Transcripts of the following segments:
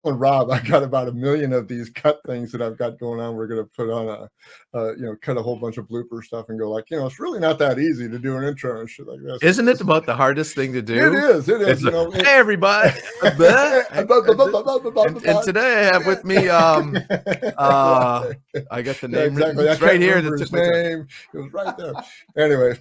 Rob, I got about 1 million of these cut things that I've got going on. We're going to put on cut a whole bunch of blooper stuff and go like, it's really not that easy to do an intro and shit like this. Isn't it about the hardest thing to do? It is. It's hey everybody, and today I have with me I got the name exactly. It's right here. His name. It was right there. Anyway.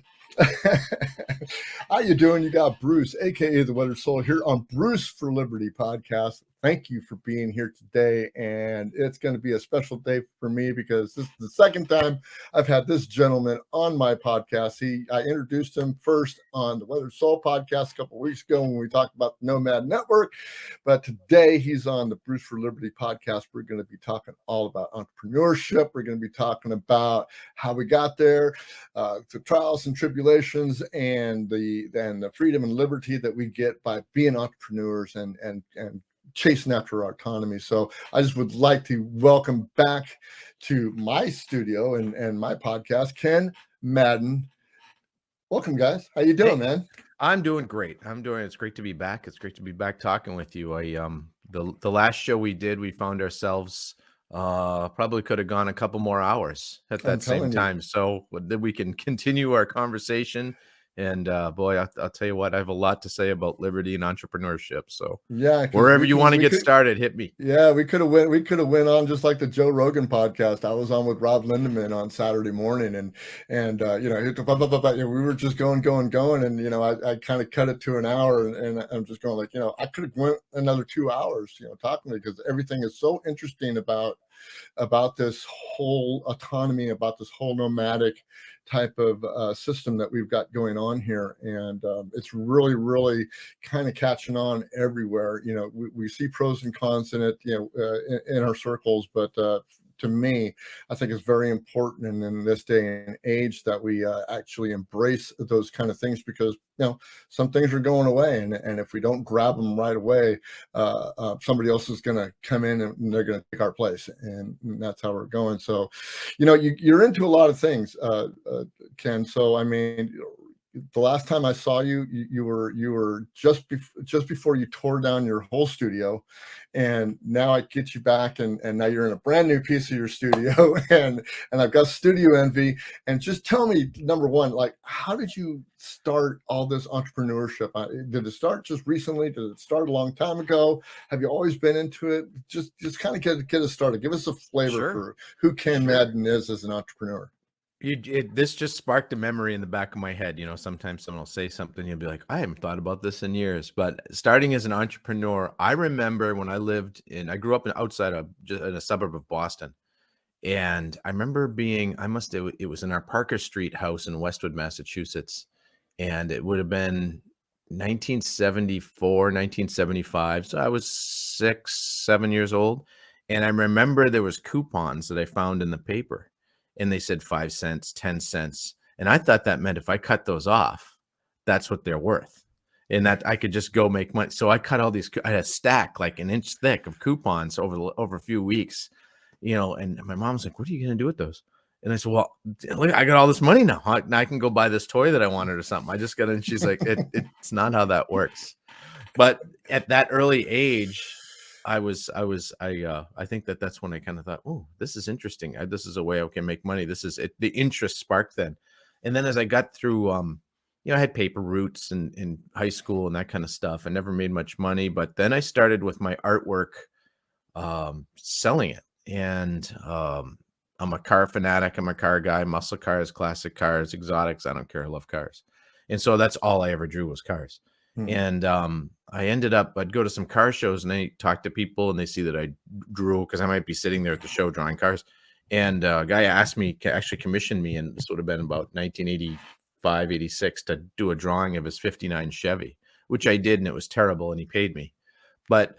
How you doing? You got Bruce, aka the Weathered Soul, here on Bruce for Liberty podcast. Thank you for being here today, and it's going to be a special day for me because this is the second time I've had this gentleman on my podcast. I introduced him first on the Weathered Soul podcast a couple of weeks ago when we talked about the Nomad Network, but today he's on the Bruce for Liberty podcast. We're going to be talking all about entrepreneurship. We're going to be talking about how we got there, the trials and tribulations, and the freedom and liberty that we get by being entrepreneurs and chasing after our autonomy. So I just would like to welcome back to my studio and my podcast, Ken Madden. Welcome, guys. How you doing, man? I'm doing great. It's great to be back. It's great to be back talking with you. The last show we did, we found ourselves probably could have gone a couple more hours at that same time. So that we can continue our conversation. And boy, I'll tell you what, I have a lot to say about liberty and entrepreneurship. So yeah, wherever you want to get started, hit me. Yeah, we could have went on just like the Joe Rogan podcast. I was on with Rob Lindeman on Saturday morning, and we were just going, and I kind of cut it to an hour, and I'm just going like, I could have went another 2 hours, talking to you, because everything is so interesting about this whole autonomy, about this whole nomadic type of system that we've got going on here. And it's really, really kind of catching on everywhere. We see pros and cons in it, in our circles, but to me, I think it's very important in this day and age that we actually embrace those kind of things, because some things are going away, and if we don't grab them right away, somebody else is going to come in and they're going to take our place, and that's how we're going. So, you're into a lot of things, Ken. So I mean, the last time I saw you, you were just before you tore down your whole studio, and now I get you back, and now you're in a brand new piece of your studio, and I've got studio envy. And just tell me, number one, like, how did you start all this entrepreneurship? Did it start just recently? Did it start a long time ago? Have you always been into it? Just kind of get us started. Give us a flavor for who Ken Madden is as an entrepreneur. This just sparked a memory in the back of my head. Sometimes someone will say something, you'll be like, I haven't thought about this in years. But starting as an entrepreneur, I remember when I grew up in a suburb of Boston. And I remember it was in our Parker Street house in Westwood, Massachusetts. And it would have been 1974, 1975. So I was 6, 7 years old. And I remember there was coupons that I found in the paper. And they said 5 cents, 10 cents. And I thought that meant if I cut those off, that's what they're worth. And that I could just go make money. So I cut all these, I had a stack like an inch thick of coupons over a few weeks, and my mom's like, what are you going to do with those? And I said, well, look, I got all this money now. Now I can go buy this toy that I wanted or something. I just got it. And she's like, it's not how that works. But at that early age, I think that's when I kind of thought, oh, this is interesting. This is a way I can make money. This is it. The interest sparked then. And then as I got through, I had paper routes in high school and that kind of stuff. I never made much money, but then I started with my artwork, selling it. And I'm a car fanatic. I'm a car guy, muscle cars, classic cars, exotics. I don't care. I love cars. And so that's all I ever drew was cars. And I ended up, I'd go to some car shows and I talk to people and they see that I drew, because I might be sitting there at the show drawing cars. And a guy asked me, actually commissioned me, and this would have been about 1985, 86, to do a drawing of his 59 Chevy, which I did, and it was terrible, and he paid me. But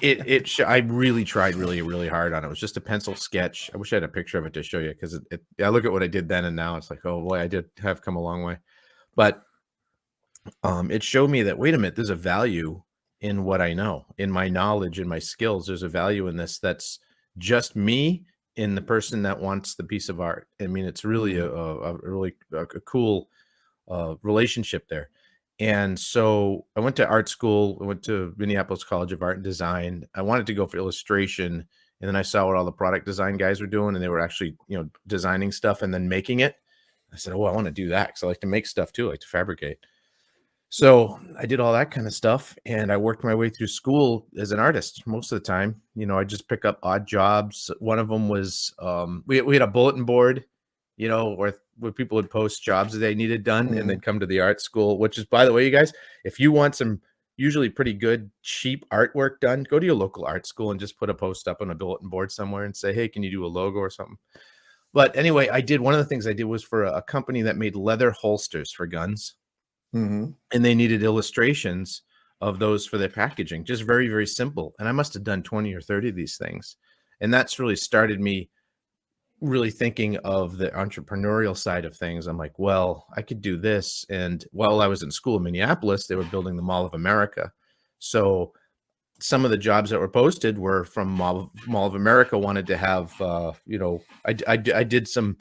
I really tried really, really hard on it. It was just a pencil sketch. I wish I had a picture of it to show you, because I look at what I did then and now. It's like, oh boy, I did have come a long way. But it showed me that, wait a minute, there's a value in what I know, in my knowledge, in my skills. There's a value in this that's just me in the person that wants the piece of art. I mean, it's really a cool relationship there. And so I went to art school. I went to Minneapolis College of Art and Design. I wanted to go for illustration. And then I saw what all the product design guys were doing, and they were actually, designing stuff and then making it. I said, oh, I want to do that because I like to make stuff too. I like to fabricate. So I did all that kind of stuff, and I worked my way through school as an artist most of the time. I just pick up odd jobs. One of them was we had a bulletin board, where people would post jobs that they needed done, and they'd come to the art school. Which is, by the way, you guys, if you want some usually pretty good cheap artwork done, go to your local art school and just put a post up on a bulletin board somewhere and say, hey, can you do a logo or something? But anyway, one of the things I did was for a company that made leather holsters for guns. Mm-hmm. And they needed illustrations of those for their packaging, just very, very simple. And I must have done 20 or 30 of these things. And that's really started me really thinking of the entrepreneurial side of things. I'm like, well, I could do this. And while I was in school in Minneapolis, they were building the Mall of America. So some of the jobs that were posted were from Mall of America wanted to have, I did some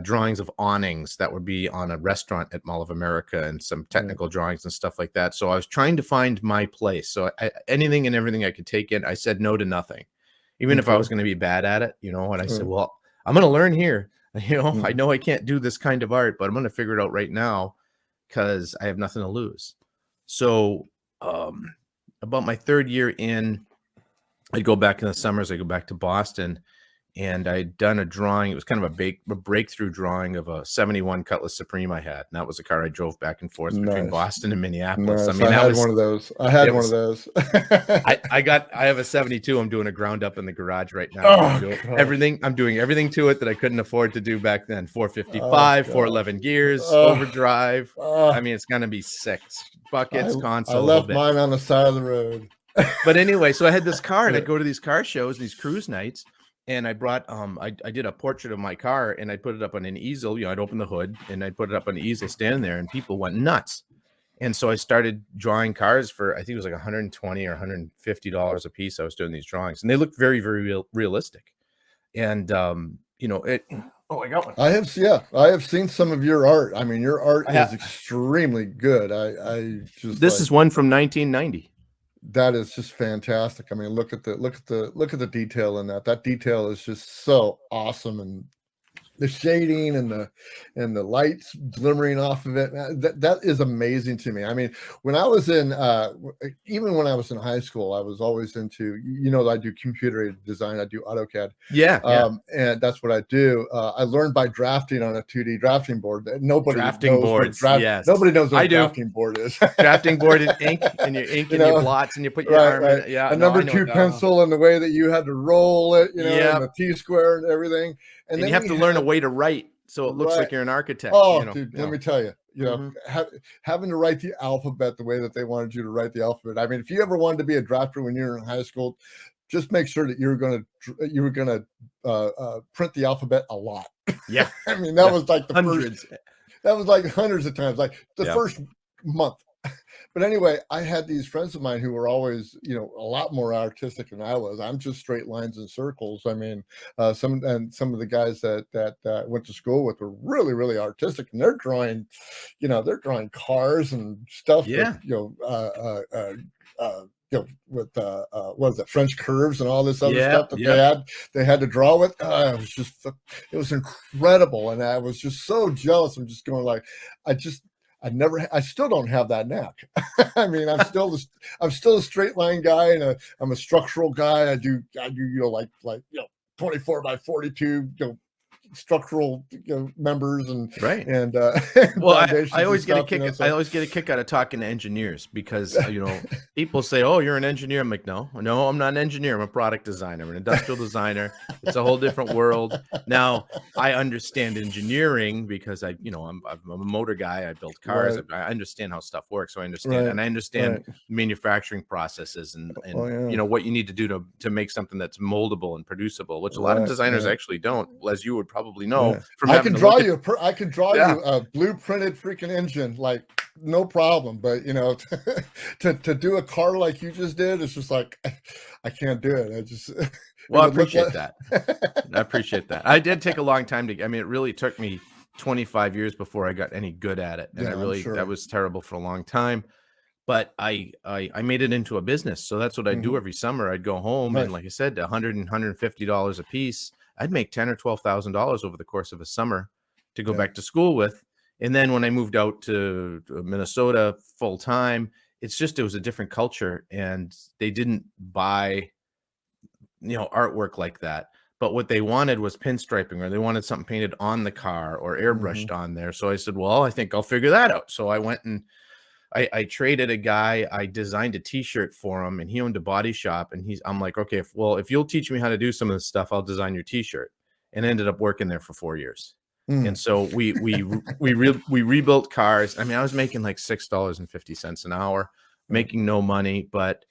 drawings of awnings that would be on a restaurant at Mall of America and some technical drawings and stuff like that. So I was trying to find my place. So anything and everything I could take in, I said no to nothing, even if I was going to be bad at it, and I said, well, I'm going to learn here. I know I can't do this kind of art, but I'm going to figure it out right now because I have nothing to lose. So, about my third year in, I'd go back in the summers. I go back to Boston, and I'd done a drawing. It was kind of a breakthrough drawing of a 71 Cutlass Supreme I had. And that was a car I drove back and forth between Boston and Minneapolis. Nice. I had one of those. I have a 72. I'm doing a ground up in the garage right now. I'm doing everything to it that I couldn't afford to do back then. 455, 411 gears, overdrive. I mean, it's going to be sick. Buckets, console. I left mine on the side of the road. But anyway, so I had this car, and I'd go to these car shows, these cruise nights. And I brought, I did a portrait of my car, and I put it up on an easel. I'd open the hood and I'd put it up on the easel, standing there, and people went nuts. And so I started drawing cars for, I think it was like $120 or $150 a piece. I was doing these drawings, and they looked very, very realistic. And, oh, I got one. I have seen some of your art. I mean, your art is extremely good. This is one from 1990. That is just fantastic. I mean, look at the detail in that. That detail is just so awesome, and the shading and the lights glimmering off of it. That is amazing to me. I mean, when I was in even when I was in high school, I was always into, I do computer aided design. I do AutoCAD. And that's what I do. I learned by drafting on a 2D drafting board. Nobody knows what a drafting board is. Drafting board is ink, and you're inking your blots, and you put your arm in it. Yeah, a number 2 pencil, and the way that you had to roll it, and the T-square and everything. And then you have to learn a way to write so it looks like you're an architect. Dude, let me tell you, having to write the alphabet the way that they wanted you to write the alphabet. I mean, if you ever wanted to be a drafter when you were in high school, just make sure that you were gonna print the alphabet a lot. Yeah, I mean, that was like the hundreds. That was like hundreds of times, like the first month. But anyway, I had these friends of mine who were always, a lot more artistic than I was. I'm just straight lines and circles. I mean, some of the guys that went to school with were really, really artistic, and they're drawing cars and stuff. Yeah. With what is it, French curves and all this other stuff that they had to draw with. It was incredible, and I was just so jealous. I'm just going like, I still don't have that knack. I mean, I'm still a straight line guy, and I'm a structural guy. I do 24 by 42 structural members and well, I always get a kick. I always get a kick out of talking to engineers because people say, "Oh, you're an engineer." I'm like, no, I'm not an engineer. I'm a product designer. I'm an industrial designer. It's a whole different world. Now, I understand engineering because I'm a motor guy. I build cars. I understand how stuff works. So I understand, and I understand manufacturing processes and what you need to do to make something that's moldable and producible, which a lot of designers actually don't, as you would probably know. I can draw you a blueprinted freaking engine, like no problem. But to do a car like you just did, it's just like I can't do it. I appreciate that. I appreciate that. I did take a long time it really took me 25 years before I got any good at it. And Yeah, I'm that sure. was terrible for a long time. But I made it into a business. So that's what I'd do Mhm. every summer. I'd go home and, Right. like I said, $150 a piece. I'd make $10 or $12,000 over the course of a summer to go Yeah. back to school with. And then when I moved out to Minnesota full time, it was a different culture, and they didn't buy, artwork like that. But what they wanted was pinstriping, or they wanted something painted on the car or Mhm. airbrushed on there. So I said, well, I think I'll figure that out. So I went and I traded a guy. I designed a T-shirt for him, and he owned a body shop. And I'm like, okay, if you'll teach me how to do some of this stuff, I'll design your T-shirt. And I ended up working there for 4 years. And Mm. so we rebuilt cars. I mean, I was making like $6.50 an hour, Right. making no money, but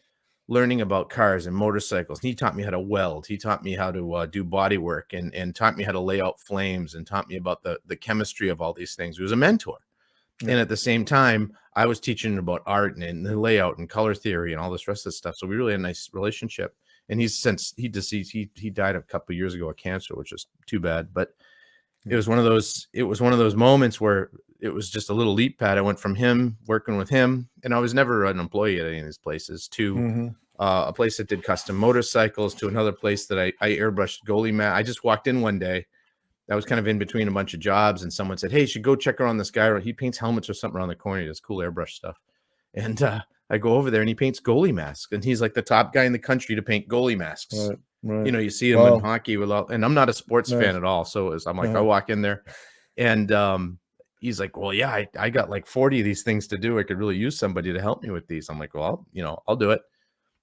learning about cars and motorcycles. He taught me how to weld. He taught me how to do body work, and taught me how to lay out flames, and taught me about the chemistry of all these things. He was a mentor. Yeah. And at the same time, I was teaching about art and the layout and color theory and all this rest of the stuff. So we really had a nice relationship. And he deceased. He died a couple of years ago of cancer, which is too bad. But Yeah. it was one of those moments where it was just a little leap pad. I went from him working with him, and I was never an employee at any of these places, to Mhm. a place that did custom motorcycles, to another place that I airbrushed goalie mat. I just walked in one day. I was kind of in between a bunch of jobs, and someone said, "Hey, you should go check around this guy. He paints helmets or something around the corner. He does cool airbrush stuff." And I go over there, and he paints goalie masks, and he's like the top guy in the country to paint goalie masks. Right. Right. You see him in Wow. hockey with all, and I'm not a sports fan Nice. at all. So I'm like, I Uh-huh. walk in there, and he's like, "Well, yeah, I got like 40 of these things to do. I could really use somebody to help me with these." I'm like, "Well, I'll do it."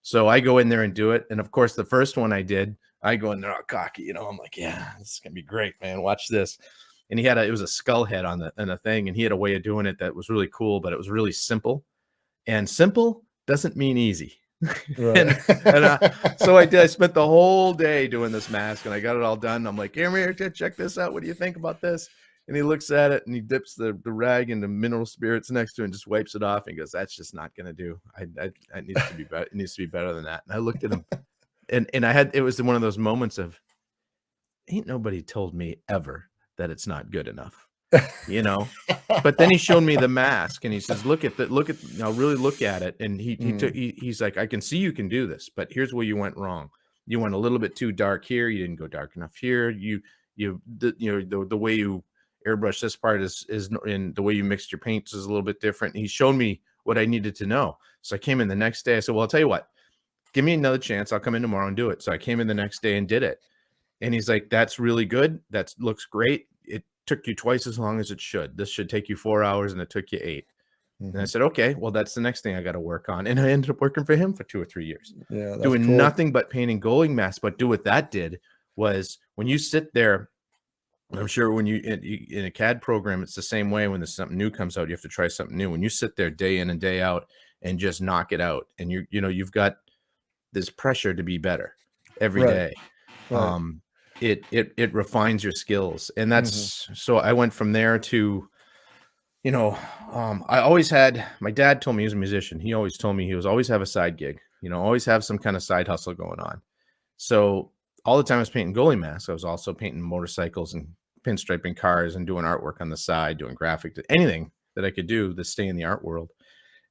So I go in there and do it. And of course, the first one I did, I go in there all cocky, I'm like, yeah, this is gonna be great, man. Watch this. And it was a skull head on the thing, and he had a way of doing it that was really cool, but it was really simple. And simple doesn't mean easy. Right. And so I did. I spent the whole day doing this mask, and I got it all done. I'm like, here, check this out. What do you think about this? And he looks at it, and he dips the rag into mineral spirits next to it and just wipes it off and goes, "That's just not going to do. It needs to be better. It needs to be better than that." And I looked at him, and it was one of those moments of, ain't nobody told me ever that it's not good enough, you know. But then he showed me the mask, and he says, really look at it. And Mm. he's like, "I can see you can do this, but here's where you went wrong. You went a little bit too dark here. You didn't go dark enough here. The way you airbrush this part is and the way you mixed your paints is a little bit different." And he showed me what I needed to know. So I came in the next day. I said, "Well, I'll tell you what, give me another chance. I'll come in tomorrow and do it." So I came in the next day and did it. And he's like, "That's really good. That looks great. It took you twice as long as it should. This should take you 4 hours, and it took you 8." And I Mhm. said, "Okay, well, that's the next thing I got to work on." And I ended up working for him for 2 or 3 years, Yeah, that's doing cool. nothing but painting goalie masks. But what that did was, when you sit there, I'm sure when you in a CAD program, it's the same way. When there's something new comes out, you have to try something new. When you sit there day in and day out and just knock it out, and you've got this pressure to be better every Right. day. Right. um it refines your skills. And Mhm. that's so I went from there to, you know I always had, my dad told me, he was a musician, he always told me he was always have a side gig, always have some kind of side hustle going on. So all the time I was painting goalie masks, I was also painting motorcycles and pinstriping cars and doing artwork on the side, doing anything that I could do to stay in the art world.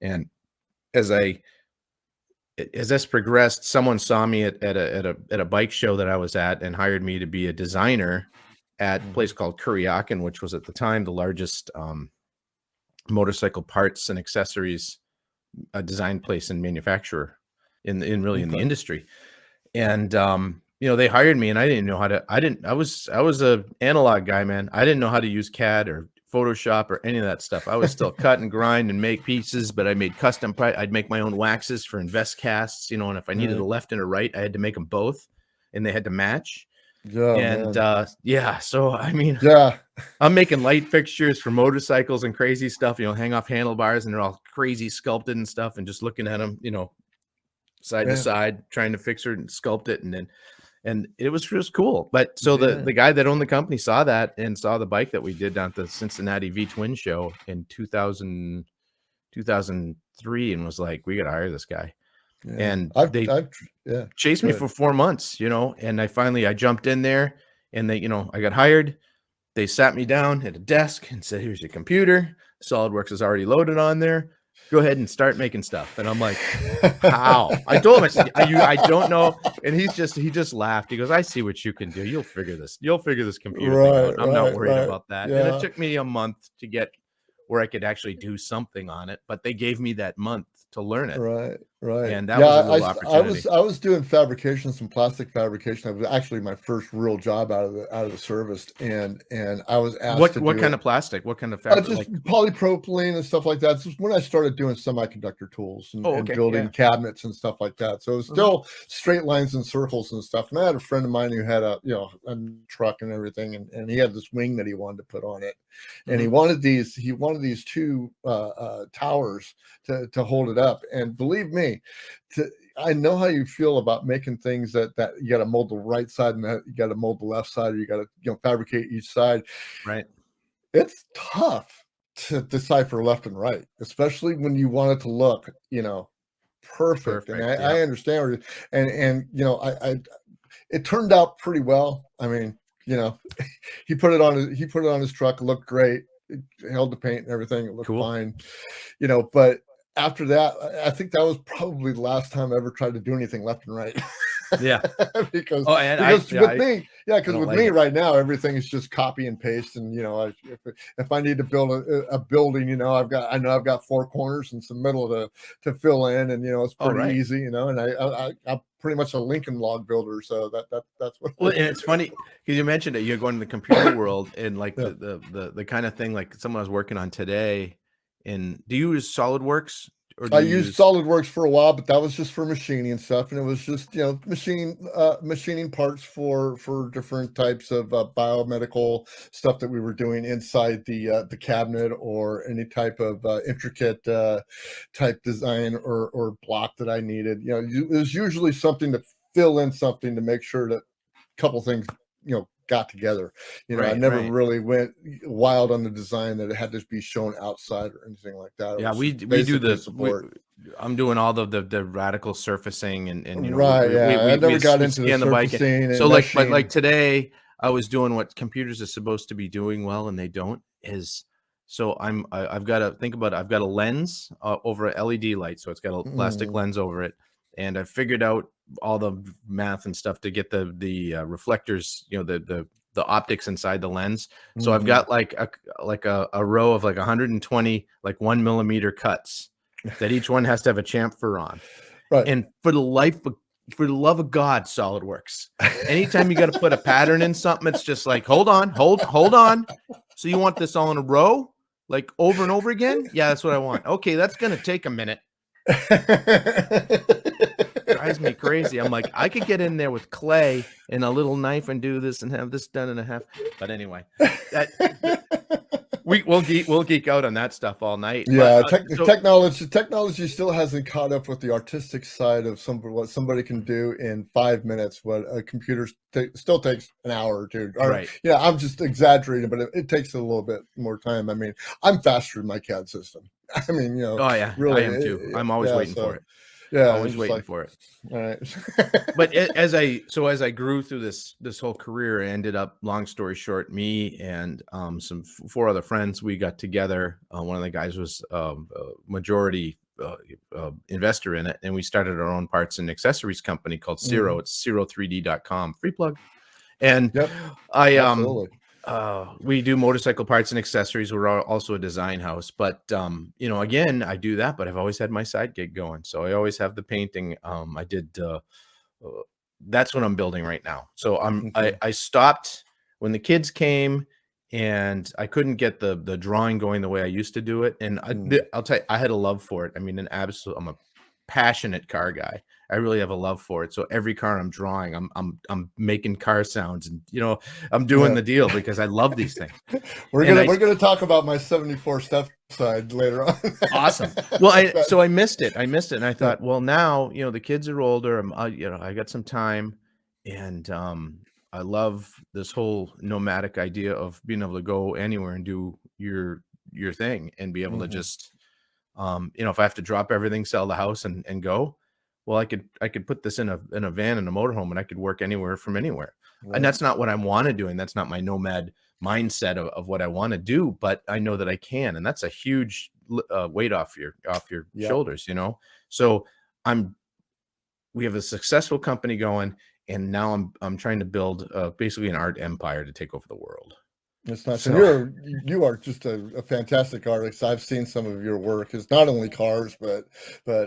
And as I as this progressed, someone saw me at a bike show that I was at, and hired me to be a designer at a place Mhm. called Kuryakin, which was at the time the largest motorcycle parts and accessories design place and manufacturer in the Okay. industry. And they hired me, and I didn't know how to. I was a analog guy, man. I didn't know how to use CAD or Photoshop or any of that stuff. I was still cut and grind and make pieces, but I made I'd make my own waxes for invest casts, and if I needed a Right. left and a right, I had to make them both, and they had to match. Yeah, And man. yeah, so I mean, Yeah. I'm making light fixtures for motorcycles and crazy stuff, hang off handlebars, and they're all crazy sculpted and stuff, and just looking at them, side to Yeah. side, trying to fix her and sculpt it. And it was just cool. But so Yeah. the guy that owned the company saw that, and saw the bike that we did down at the Cincinnati V Twin show in 2003, and was like, "We got to hire this guy." Yeah. And I've they I've yeah. chased me Good. for 4 months, and I jumped in there, and I got hired. They sat me down at a desk and said, "Here's your computer. SolidWorks is already loaded on there. Go ahead and start making stuff." And I'm like, "How?" I told him, I said, I don't know." And he just laughed. He goes, "I see what you can do. You'll figure this. You'll figure this computer thing out. Right, I'm not right, worried right. about that." And it Yeah. took me a month to get where I could actually do something on it, but they gave me that month to learn it. Right, right. And that Yeah, was a I real s opportunity. I was doing fabrication, some plastic fabrication. It was actually my first real job out of the service, and I was asked to What do kind it. of plastic? What kind of fabric? Just Like, polypropylene and stuff like that. This is when I started doing semiconductor tools oh, and okay, building yeah. cabinets and stuff like that. So it was Uh-huh. still straight lines and circles and stuff. And I had a friend of mine who had a truck and everything, and he had this wing that he wanted to put on it, and Mhm. he wanted these two towers to hold it up. And believe me, to I know how you feel about making things that you got to mold the right side and that you got to mold the left side, or you got to fabricate each side. Right. It's tough to decipher left and right, especially when you want it to look, perfect. And Perfect. I Yep. understand where and I it turned out pretty well. I mean, you know, he put it on his truck, it looked great. It held the paint and everything, it looked Cool. fine. But after that, I think that was probably the last time I ever tried to do anything left and right. Yeah. because Oh, and because with me, yeah, I because don't with like me it. right now, everything is just copy and paste. And if I need to build a building, I know I've got four corners and some middle to fill in, and it's Oh, pretty right. easy. And I'm pretty much a Lincoln log builder, so that's what Well, and it's funny because you mentioned it. You're going to the computer world and like yeah. the kind of thing like someone I was working on today. And do you use SolidWorks or do I you used use SolidWorks for a while, but that was just for machining and stuff, and it was just machining parts for different types of biomedical stuff that we were doing inside the cabinet, or any type of intricate type design or block that I needed. It was usually something to fill in something to make sure that a couple things got together. I right, never right. really went wild on the design that it had to be shown outside or anything like that. It Yeah, was just we do basically support. I'm doing all the radical surfacing and Right, yeah, I never got we into the scan the bike. And surfacing so and like, but like meshing. today I was doing what computers are supposed to be doing well and they don't is so I've got to think about it. I've got a lens over a LED light, so it's got a plastic Mm, lens over it, and I figured out all the math and stuff to get the reflectors, the optics inside the lens. So I've mhm. got like a row of like 120 like 1 millimeter cuts that each one has to have a chamfer on. Right. And for the love of God, SolidWorks. Anytime you got to put a pattern in something, it's just like, hold on. So you want this all in a row, like over and over again? Yeah, that's what I want. Okay, that's gonna take a minute. Drives me crazy. I'm like, I could get in there with clay and a little knife and do this and have this done in a half. But anyway, that we'll geek out on that stuff all night. But Yeah, so technology still hasn't caught up with the artistic side of what somebody can do in 5 minutes. What a computer still takes an hour or two. Or right. yeah, I'm just exaggerating, but it takes a little bit more time. I mean, I'm faster in my CAD system. I mean, Oh yeah, I really, am too. I'm always yeah. waiting for So it. yeah, I'm Always just waiting like, for it. all right. But as I grew through this whole career, I ended up, long story short, me and some four other friends, we got together. One of the guys was a majority investor in it, and we started our own parts and accessories company called Zero. Mhm. It's 03D.com. Free plug. And Yep, I absolutely. we do motorcycle parts and accessories. We're also a design house, but again, I do that, but I've always had my side gig going. So I always have the painting. I did uh, that's what I'm building right now. So Okay. I stopped when the kids came and I couldn't get the drawing going the way I used to do it. And Mm. I'll tell you, I had a love for it. I mean, I'm a passionate car guy. I really have a love for it. So every car I'm drawing, I'm making car sounds, and I'm doing Yeah. the deal because I love these things. we're And gonna I we're gonna talk about my 74 step side later on. Awesome. Well, But I missed it. I missed it, and I yeah. thought, well, now the kids are older. I got some time, and I love this whole nomadic idea of being able to go anywhere and do your thing, and be able to Mhm. just, if I have to drop everything, sell the house, and go, well, I could put this in a van in a motorhome, and I could work anywhere from anywhere. And Right. that's not what I want to do, and that's not my nomad mindset of what I want to do, but I know that I can, and that's a huge weight off your Yep. shoulders, you know. So I'm we have a successful company going, and now I'm trying to build basically an art empire to take over the world. It's nice, and So you are just a fantastic artist. I've seen some of your work. It's not only cars, but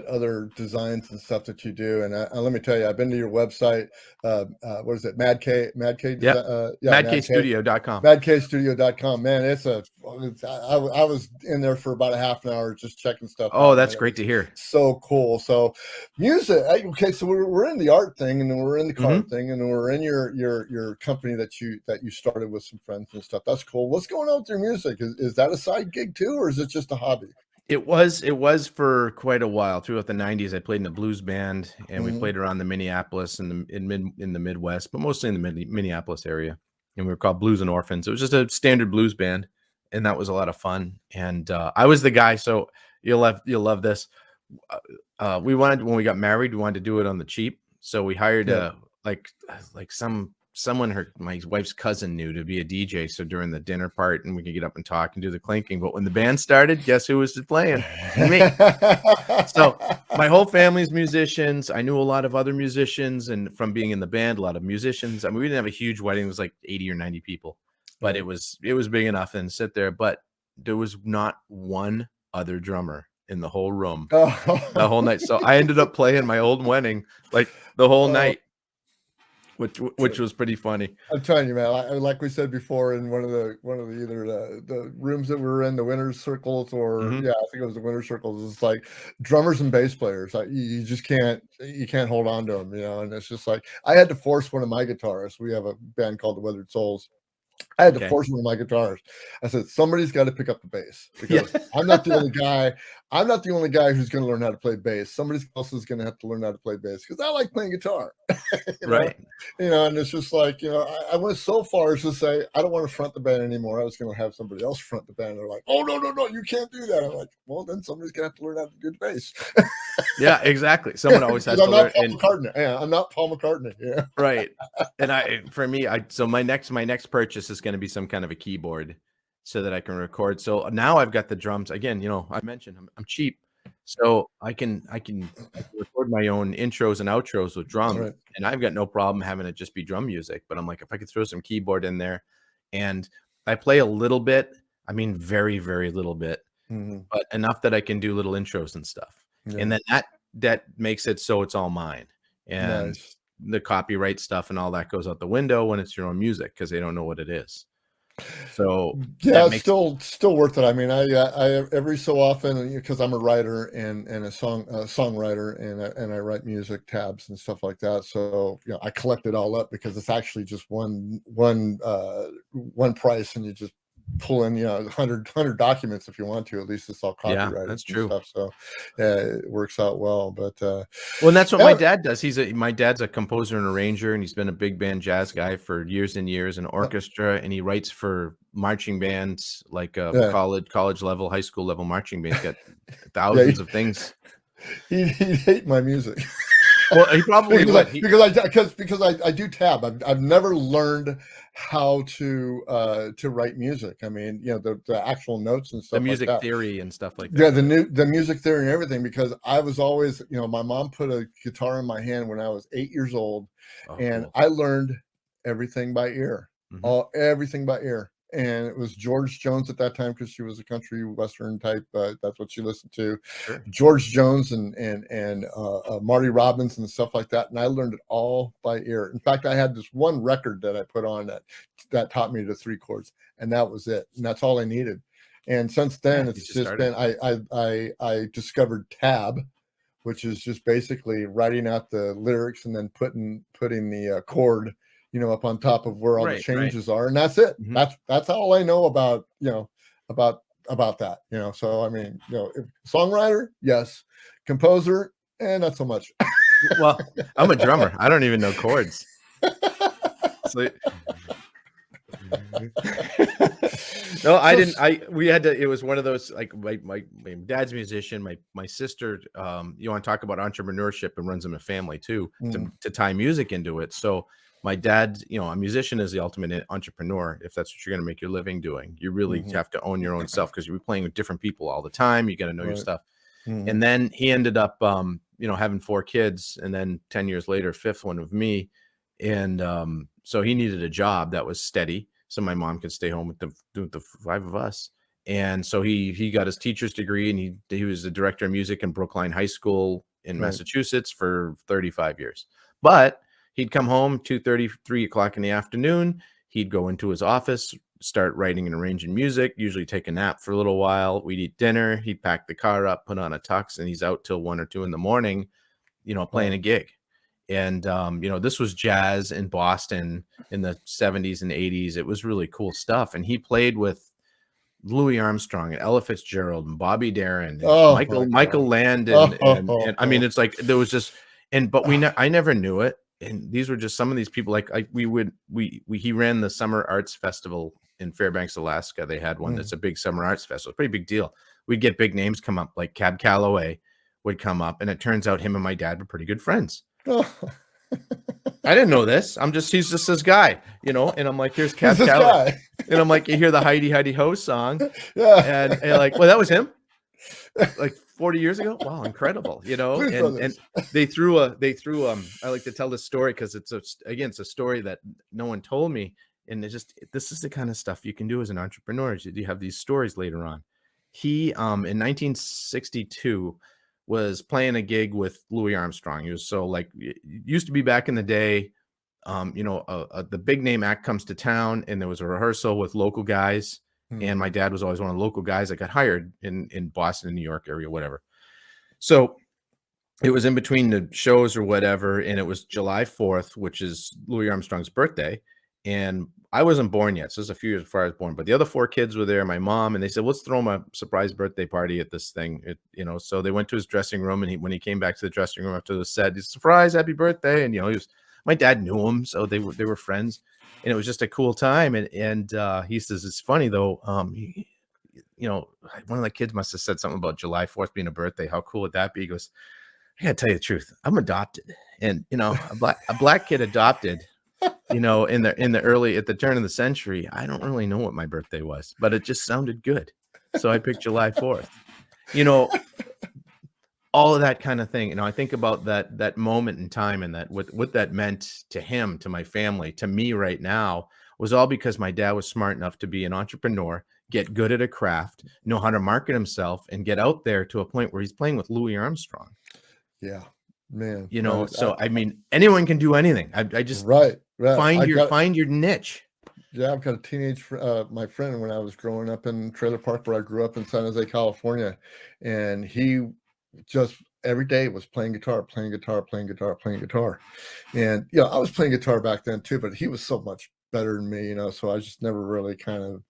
other designs and stuff that you do. And let me tell you, I've been to your website. What is it? Mad K yep, Design. Yeah, Mad K. madkstudio.com. MadKstudio.com. Man, I was in there for about a half an hour just checking stuff Oh, out, man. that's It great to was hear. so cool. So music, okay, so we're in the art thing, and then we're in the car Mhm. thing, and then we're in your company that you started with some friends and stuff. That's cool. What's going on with your music? Is that a side gig too, or is it just a hobby? It was for quite a while. Throughout the '90s, I played in a blues band, and we Hmm. played around the Minneapolis and in the Midwest, but mostly in the Minneapolis area. And we were called Blues and Orphans. It was just a standard blues band, and that was a lot of fun. And I was the guy. So you'll love this. We wanted when we got married, we wanted to do it on the cheap. So we hired Yeah. like someone her my wife's cousin knew to be a DJ. So during the dinner part, and we could get up and talk and do the clinking. But when the band started, guess who was playing? Me. So my whole family's musicians. I knew a lot of other musicians, and from being in the band, a lot of musicians. I mean, we didn't have a huge wedding; it was like 80 or 90 people, but Right. it was big enough and sit there. But there was not one other drummer in the whole room the whole Oh. night. So I ended up playing my old wedding like the whole Oh. night, which was pretty funny. I'm telling you, man. Like we said before, in one of the either the rooms that we were in, the winners circles, or Mhm. yeah, I think it was the winners circles. It's like drummers and bass players. Like you just can't hold on to them, you know. And it's just like I had to force one of my guitarists. We have a band called the Weathered Souls. I had to Okay. force one of my guitars. I said, somebody's got to pick up the bass Yeah. because I'm not the only guy. I'm not the only guy who's going to learn how to play bass. Somebody else is going to have to learn how to play bass because I like playing guitar. you know, Right. and it's just like I went so far as to say I don't want to front the band anymore. I was going to have somebody else front the band. They're like, oh no, you can't do that. I'm like, well, then somebody's going to have to learn how to do the bass Yeah, exactly. Someone always because has I'm to not learn. Paul And McCartney. Yeah, I'm not Paul McCartney. Yeah. right. And for me, so my next purchase is gonna be some kind of a keyboard so that I can record. So now I've got the drums. Again, I mentioned I'm cheap, so I can record my own intros and outros with drums, Right. and I've got no problem having it just be drum music. But I'm like, if I could throw some keyboard in there, and I play a little bit, I mean very, very little bit, Hmm. but enough that I can do little intros and stuff. And Yeah. then that makes it so it's all mine. And Nice. the copyright stuff and all that goes out the window when it's your own music because they don't know what it is. So Yeah, that it's makes still worth it. I mean, I every so often because I'm a writer and a songwriter and I write music tabs and stuff like that. So I collect it all up because it's actually just one price, and you just pull in 100 documents if you want to. At least it's all yeah, copyrighted that's and true. stuff. So yeah, it works out well. But Well, and that's what my yeah, dad does. My dad's a composer and arranger, and he's been a big band jazz guy for years and years, an orchestra, and he writes for marching bands like yeah, college level, high school level marching bands. Got yeah. thousands of things. He'd hate my music. Well, he probably because I would. He because I do tab. I've never learned how to write music. I mean, the actual notes and the stuff like music that. theory and stuff like Yeah, that of it. the music theory and everything. Because I was always, my mom put a guitar in my hand when I was 8 years old, Oh, and cool. I learned everything by ear, Mhm. everything by ear. And it was George Jones at that time because she was a country western type. That's what she listened to. Sure. George Jones and Marty Robbins and stuff like that. And I learned it all by ear. In fact, I had this one record that I put on that taught me the three chords, and that was it. And that's all I needed. And since Yeah, then, you it's just just started. been I discovered tab, which is just basically writing out the lyrics and then putting the chord, up on top of where all the Right, right. changes are, and that's it. Mhm. That's all I know about about about that. So I mean, if songwriter, yes, composer, and not so much. Well, I'm a drummer. I don't even know chords. So no, I so didn't. We had to. It was one of those like my dad's a musician. My sister, you want to talk about entrepreneurship and runs in a family too mm, to tie music into it. So my dad, you know, a musician is the ultimate entrepreneur. If that's what you're going to make your living doing, you really Hmm. have to own your own self, because you're playing with different people all the time. You got to know your Right. stuff. Hmm. And then he ended up, you know, having 4 kids, and then 10 years later, fifth one of me. And so he needed a job that was steady, so my mom could stay home with the 5 of us. And so he got his teacher's degree, and he was the director of music in Brookline High School in Right. Massachusetts for 35 years. But he'd come home 2:30, 3 o'clock in the afternoon. He'd go into his office, start writing and arranging music, usually take a nap for a little while. We'd eat dinner. He'd pack the car up, put on a tux, and he's out till 1 or 2 in the morning, you know, playing Wow. a gig. And, you know, this was jazz in Boston in the 70s and 80s. It was really cool stuff. And he played with Louis Armstrong and Ella Fitzgerald and Bobby Darin and Oh my Michael God. Land, and I mean, Oh. it's like there was just, and but I never knew it. And these were just some of these people. Like he ran the Summer Arts Festival in Fairbanks, Alaska. They had one Mm. that's a big summer arts festival, pretty big deal. We'd get big names come up, like Cab Calloway would come up, and it turns out him and my dad were pretty good friends. Oh. I didn't know this. He's just this guy, you know, and I'm like, here's Who's Cab this Calloway. guy? And I'm like, you hear the Heidi Heidi Ho song, Yeah. and like, well, that was him like 40 years ago. Wow, incredible, you know. Blues And Brothers. they threw I like to tell this story because it's a story that no one told me. And this is the kind of stuff you can do as an entrepreneur. You have these stories later on. He in 1962 was playing a gig with Louis Armstrong. He was, so like, it used to be back in the day, you know, the big name act comes to town, and there was a rehearsal with local guys. And my Mhm. dad was always one of the local guys that got hired in Boston and New York area, whatever. So it was in between the shows or whatever, and it was July 4th, which is Louis Armstrong's birthday. And I wasn't born yet, so this is a few years before I was born. But the other 4 kids were there, my mom, and they said, let's throw him a surprise birthday party at this thing. You know, so they went to his dressing room, and when he came back to the dressing room after the set, he's surprise, happy birthday. And you know, my dad knew him, so they were friends, and it was just a cool time. And he says, it's funny though, you know, one of the kids must have said something about July 4th being a birthday. How cool would that be? He goes, I gotta tell you the truth. I'm adopted, and you know, a black kid adopted. You know, at the turn of the century, I don't really know what my birthday was, but it just sounded good, so I picked July 4th. You know, all of that kind of thing. You know, I think about that moment in time, and that what that meant to him, to my family, to me right now, was all because my dad was smart enough to be an entrepreneur, get good at a craft, know how to market himself, and get out there to a point where he's playing with Louis Armstrong. Yeah, man. You know, so I mean, anyone can do anything. I just Right. Right. find your niche. Yeah, I've got a my friend when I was growing up in trailer park where I grew up in San Jose, California, and he just every day was playing guitar, playing guitar, playing guitar, playing guitar. And you know, I was playing guitar back then too, but he was so much better than me, you know, so I just never really kind of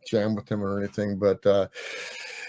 jammed with him or anything. But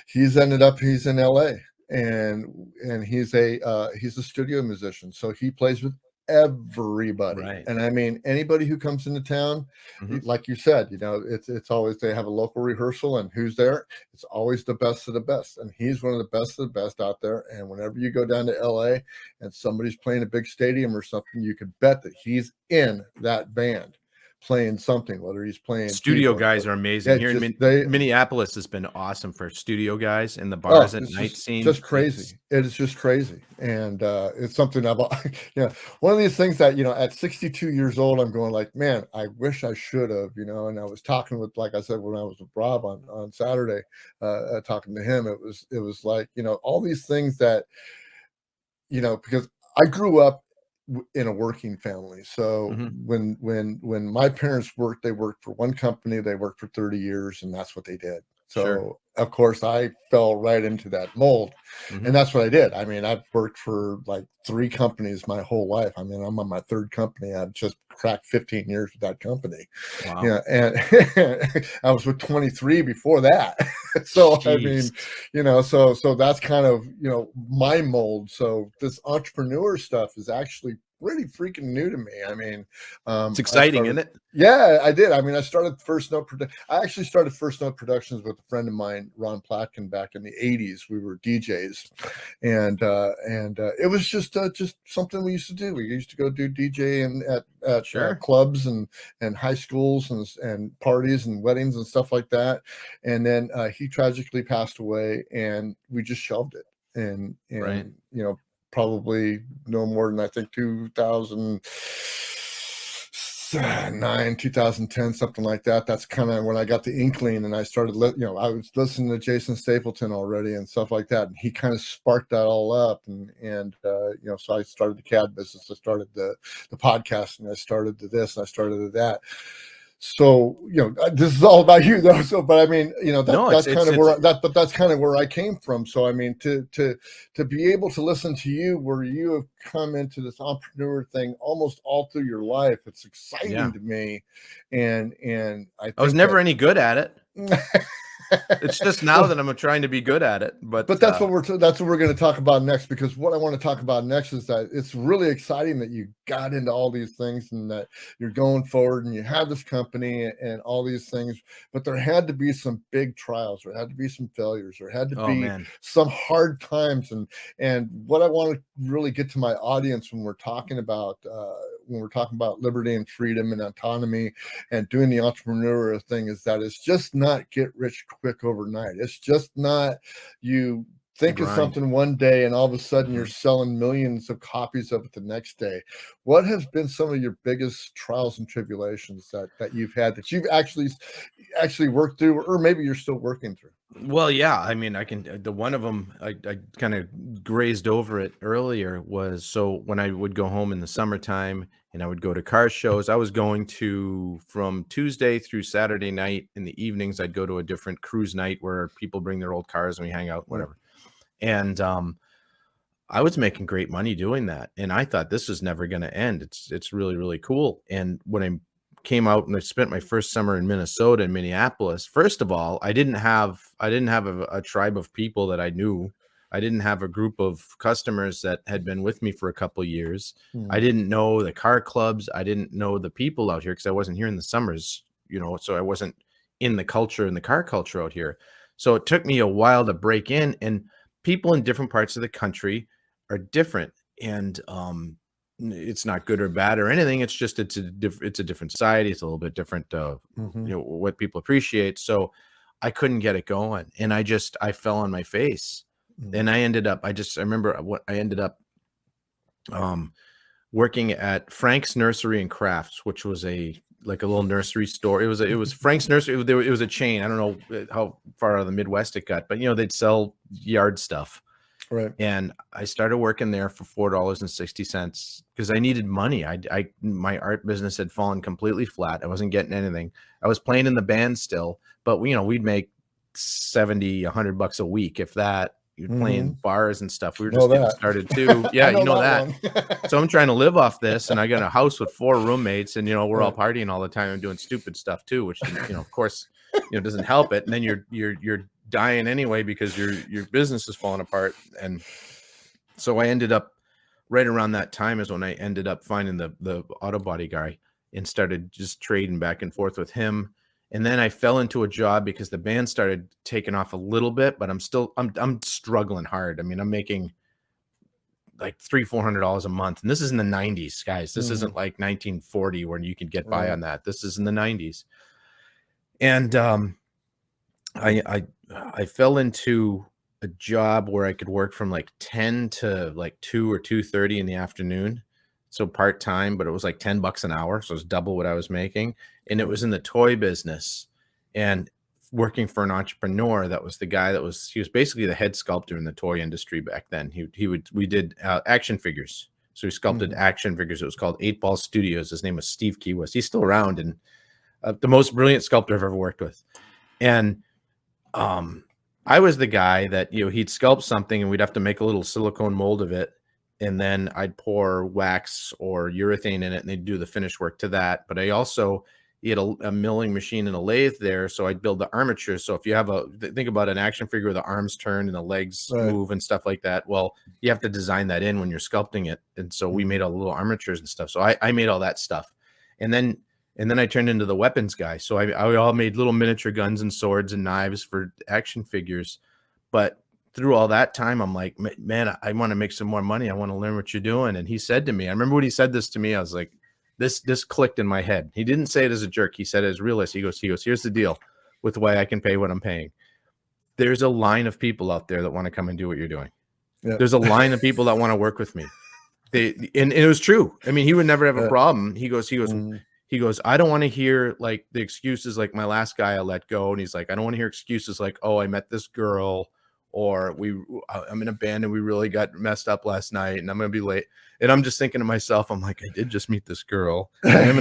he's in LA, and he's a studio musician, so he plays with everybody. Right. And I mean, anybody who comes into town, Mhm. like you said, you know, it's always, they have a local rehearsal, and who's there, it's always the best of the best, and he's one of the best of the best out there. And whenever you go down to LA and somebody's playing a big stadium or something, you could bet that he's in that band playing something, whether he's playing Studio keyboard. guys But are amazing. yeah, Here in just they Minneapolis has been awesome for studio guys in the Oh, bars at it's night just scene. It's crazy. It is just crazy, and it's something I've, you know, one of these things that, you know, at 62 years old, I'm going like, man, I wish I should have, you know. And I was talking with, like I said, when I was with Rob on Saturday, talking to him, it was like, you know, all these things that, you know, because I grew up in a working family. So Mhm. when my parents worked, they worked for one company, they worked for 30 years, and that's what they did. Sure. So of course I fell right into that mold, and Mhm. that's what I did. I mean, I've worked for like 3 companies my whole life. I mean, I'm on my 3rd company. I've just cracked 15 years with that company. Wow. Yeah, and I was with 23 before that. So I Jeez. mean, you know, so that's kind of, you know, my mold. So this entrepreneur stuff is actually pretty freaking new to me. I mean, It's I exciting, started. isn't it? Yeah, I did. I mean, I actually started First Note Productions with a friend of mine, Ron Platkin, back in the '80s. We were DJs, and it was just something we used to do. We used to go do DJing at Sure. clubs and high schools and parties and weddings and stuff like that. And then he tragically passed away, and we just shelved it. Right. And probably no more than I think 2009, 2010, something like that. That's kind of when I got the inkling, and I started, I was listening to Jason Stapleton already and stuff like that, and he kind of sparked that all up, and so I started the CAD business, I started the podcast, and I started the this, and I started the that. So this is all about you though. So, but I mean, No, that's kind of it's that's kind of where I came from. So I mean, to be able to listen to you, where you have come into this entrepreneur thing almost all through your life, it's exciting yeah. to me, and I I was think never any good at it. that. It's just now that I'm trying to be good at it. But That's what we're going to talk about next, because what I want to talk about next is that it's really exciting that you got into all these things and that you're going forward and you have this company and all these things, but there had to be some big trials, there had to be some failures, there had to oh be man, some hard times, and what I want to really get to my audience when we're talking about liberty and freedom and autonomy and doing the entrepreneurial thing is that it's just not get rich quick overnight. It's just not you the think of grind. something one day and all of a sudden you're Mhm. selling millions of copies of it the next day. What has been some of your biggest trials and tribulations that you've had, that you've actually worked through, or maybe you're still working through? Well, yeah, I mean, I can the one of them I kind of grazed over it earlier was so when I would go home in the summertime and I would go to car shows, I was going to from Tuesday through Saturday night in the evenings, I'd go to a different cruise night where people bring their old cars and we hang out, Mm, whatever. And I was making great money doing that, and I thought this was never gonna end. It's really, really cool, and when I came out and I spent my first summer in Minnesota, in Minneapolis, first of all, I didn't have a tribe of people that I knew. I didn't have a group of customers that had been with me for a couple years. I mm, didn't know the car clubs. I didn't know the people out here because I wasn't here in the summers, so I wasn't in the culture, in the car culture out here. So it took me a while to break in, and people in different parts of the country are different, and it's not good or bad or anything. It's just it's a different society. It's a little bit different, mhm, what people appreciate. So I couldn't get it going, and I fell on my face, mm. and I remember what I ended up um working at Frank's Nursery and Crafts, which was a little nursery store. It was Frank's Nursery. It was a chain. I don't know how far out of the Midwest it got, but they'd sell yard stuff. Right. And I started working there for $4.60 because I needed money. My art business had fallen completely flat. I wasn't getting anything. I was playing in the band still, but we'd make 70, $100 a week, if that. You're playing Mhm. bars and stuff. We were Know just getting that. started too. I Yeah, you know know that that. one. So I'm trying to live off this, and I got a house with 4 roommates, and we're all Right. partying all the time and doing stupid stuff too, which of course, doesn't help it. And then you're dying anyway because your business is falling apart. And so I ended up right around that time is when I ended up finding the auto body guy and started just trading back and forth with him. And then I fell into a job because the band started taking off a little bit, but I'm struggling hard. I mean, I'm making like $300-400 a month, and this is in the '90s, guys. This isn't Mhm. like 1940 when you can get by Right. on that. This is in the '90s, and I I I fell into a job where I could work from like 10 to like 2 or 2:30 in the afternoon. So part-time, but it was like $10 an hour. So it's double what I was making. And it Right. was in the toy business and working for an entrepreneur. That was the guy he was basically the head sculptor in the toy industry back then. We did action figures. So he sculpted Mhm. action figures. It was called 8 Ball Studios. His name was Steve Kiwas. He's still around and the most brilliant sculptor I've ever worked with. And um, I was the guy that, he'd sculpt something and we'd have to make a little silicone mold of it. And then I'd pour wax or urethane in it and they'd do the finish work to that. But I also, he had a milling machine and a lathe there. So I'd build the armature. So if you have think about an action figure where the arms turn and the legs Right. move and stuff like that. Well, you have to design that in when you're sculpting it. And so we made all the little armatures and stuff. So I made all that stuff. And then I turned into the weapons guy. So I all made little miniature guns and swords and knives for action figures. But through all that time, I'm like, man, I want to make some more money. I want to learn what you're doing. And he said to me, I remember when he said this to me, I was like, this clicked in my head. He didn't say it as a jerk. He said it as realist. He goes, here's the deal with the way I can pay what I'm paying. There's a line of people out there that want to come and do what you're doing. Yeah. There's a line of people that want to work with me. And it was true. I mean, he would never have a problem. He goes, I don't want to hear like the excuses like my last guy I let go. And he's like, I don't want to hear excuses like, oh, I met this girl, or I'm in a band and we really got messed up last night and I'm going to be late. And I'm just thinking to myself, I'm like, I did just meet this girl. I am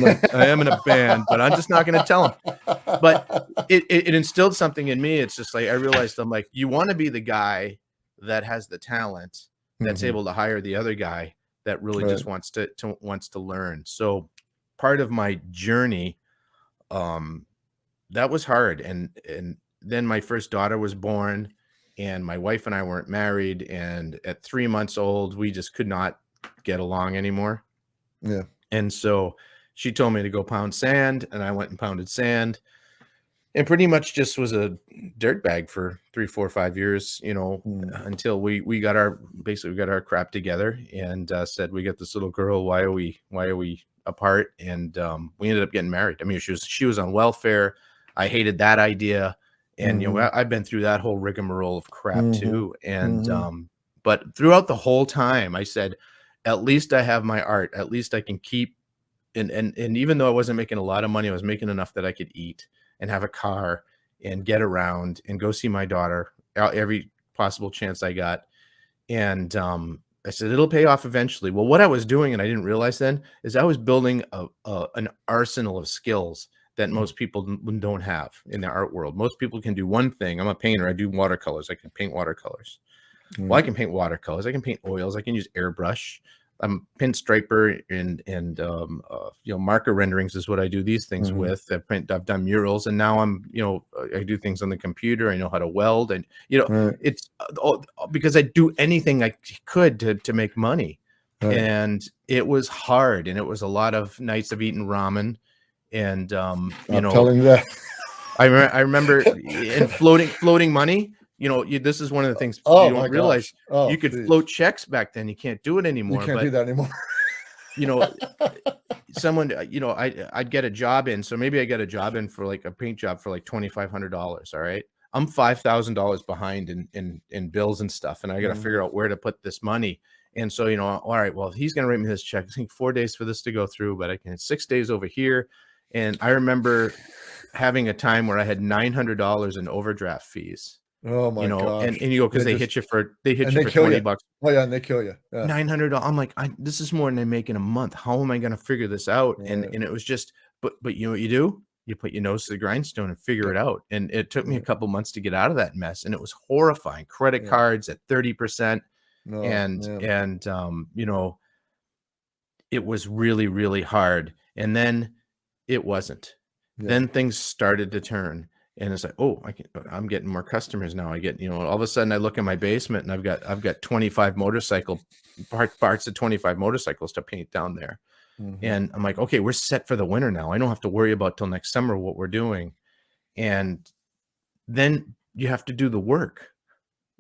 in a band, but I'm just not going to tell him. But it instilled something in me. It's just like, I realized I'm like, you want to be the guy that has the talent that's able to hire the other guy that really just wants to learn. So part of my journey, that was hard. And then my first daughter was born and my wife and I weren't married. And at 3 months old, we just could not get along anymore. Yeah. And so she told me to go pound sand, and I went and pounded sand and pretty much just was a dirtbag for 3, 4, 5 years, until we got our crap together and said, we got this little girl. Why are we apart? And we ended up getting married. I mean, she was on welfare. I hated that idea. And, I've been through that whole rigmarole of crap too. And, but throughout the whole time I said, at least I have my art. At least I can keep, and even though I wasn't making a lot of money, I was making enough that I could eat and have a car and get around and go see my daughter every possible chance I got. And, I said, it'll pay off eventually. Well, what I was doing, and I didn't realize then, is I was building an arsenal of skills that most people don't have in the art world. Most people can do one thing. I'm a painter. I do watercolors. I can paint watercolors. Well, I can paint watercolors. I can paint oils. I can use airbrush. I'm pinstriper and marker renderings is what I do these things with. I've done murals, and now I do things on the computer. I know how to weld, and it's because I do anything I could to make money. Right. And it was hard, and it was a lot of nights of eating ramen, and I'm telling you that. I remember in floating money. This is one of the things you don't realize. You could float checks back then. You can't do it anymore. You can't do that anymore. Someone, I'd get a job in. So maybe I get a job in for like a paint job for like $2,500. All right. I'm $5,000 behind in bills and stuff. And I got to figure out where to put this money. And so, all right, well, he's going to write me this check. I think 4 days for this to go through, but I can 6 days over here. And I remember having a time where I had $900 in overdraft fees. Oh my gosh. And you go, because they hit you for $20. Oh yeah, and they kill you. Yeah. $900. I'm like, this is more than I make in a month. How am I going to figure this out? Right. And it was just, but you know what you do? You put your nose to the grindstone and figure it out. And it took me a couple months to get out of that mess. And it was horrifying. Credit cards at 30%. It was really, really hard. And then it wasn't. Yeah. Then things started to turn. And it's like, oh, I'm getting more customers now. I get, all of a sudden I look in my basement and I've got 25 motorcycle parts of 25 motorcycles to paint down there. And I'm like, okay, we're set for the winter now. I don't have to worry about till next summer what we're doing. And then you have to do the work.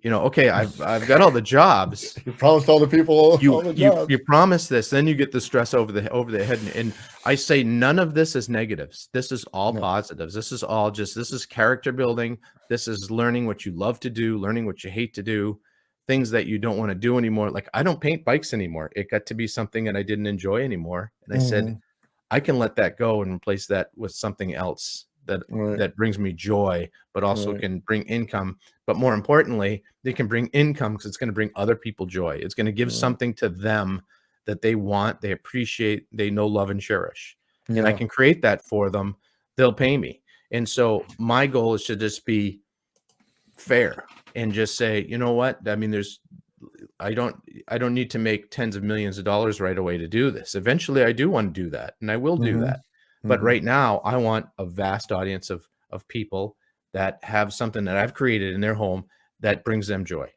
Okay, I've got all the jobs. You promised all the people all the jobs. You promise this, then you get the stress over the head. And I say none of this is negatives. This is all positives. This is character building. This is learning what you love to do, learning what you hate to do, things that you don't want to do anymore. Like I don't paint bikes anymore. It got to be something that I didn't enjoy anymore. And I said, I can let that go and replace that with something else that brings me joy, but also can bring income. But more importantly, they can bring income because it's going to bring other people joy. It's going to give something to them that they want, they appreciate, they know, love, and cherish. Yeah. And I can create that for them. They'll pay me. And so my goal is to just be fair and just say, you know what? I mean, I don't need to make tens of millions of dollars right away to do this. Eventually I do want to do that, and I will do that. But Mhm. right now, I want a vast audience of people that have something that I've created in their home that brings them joy.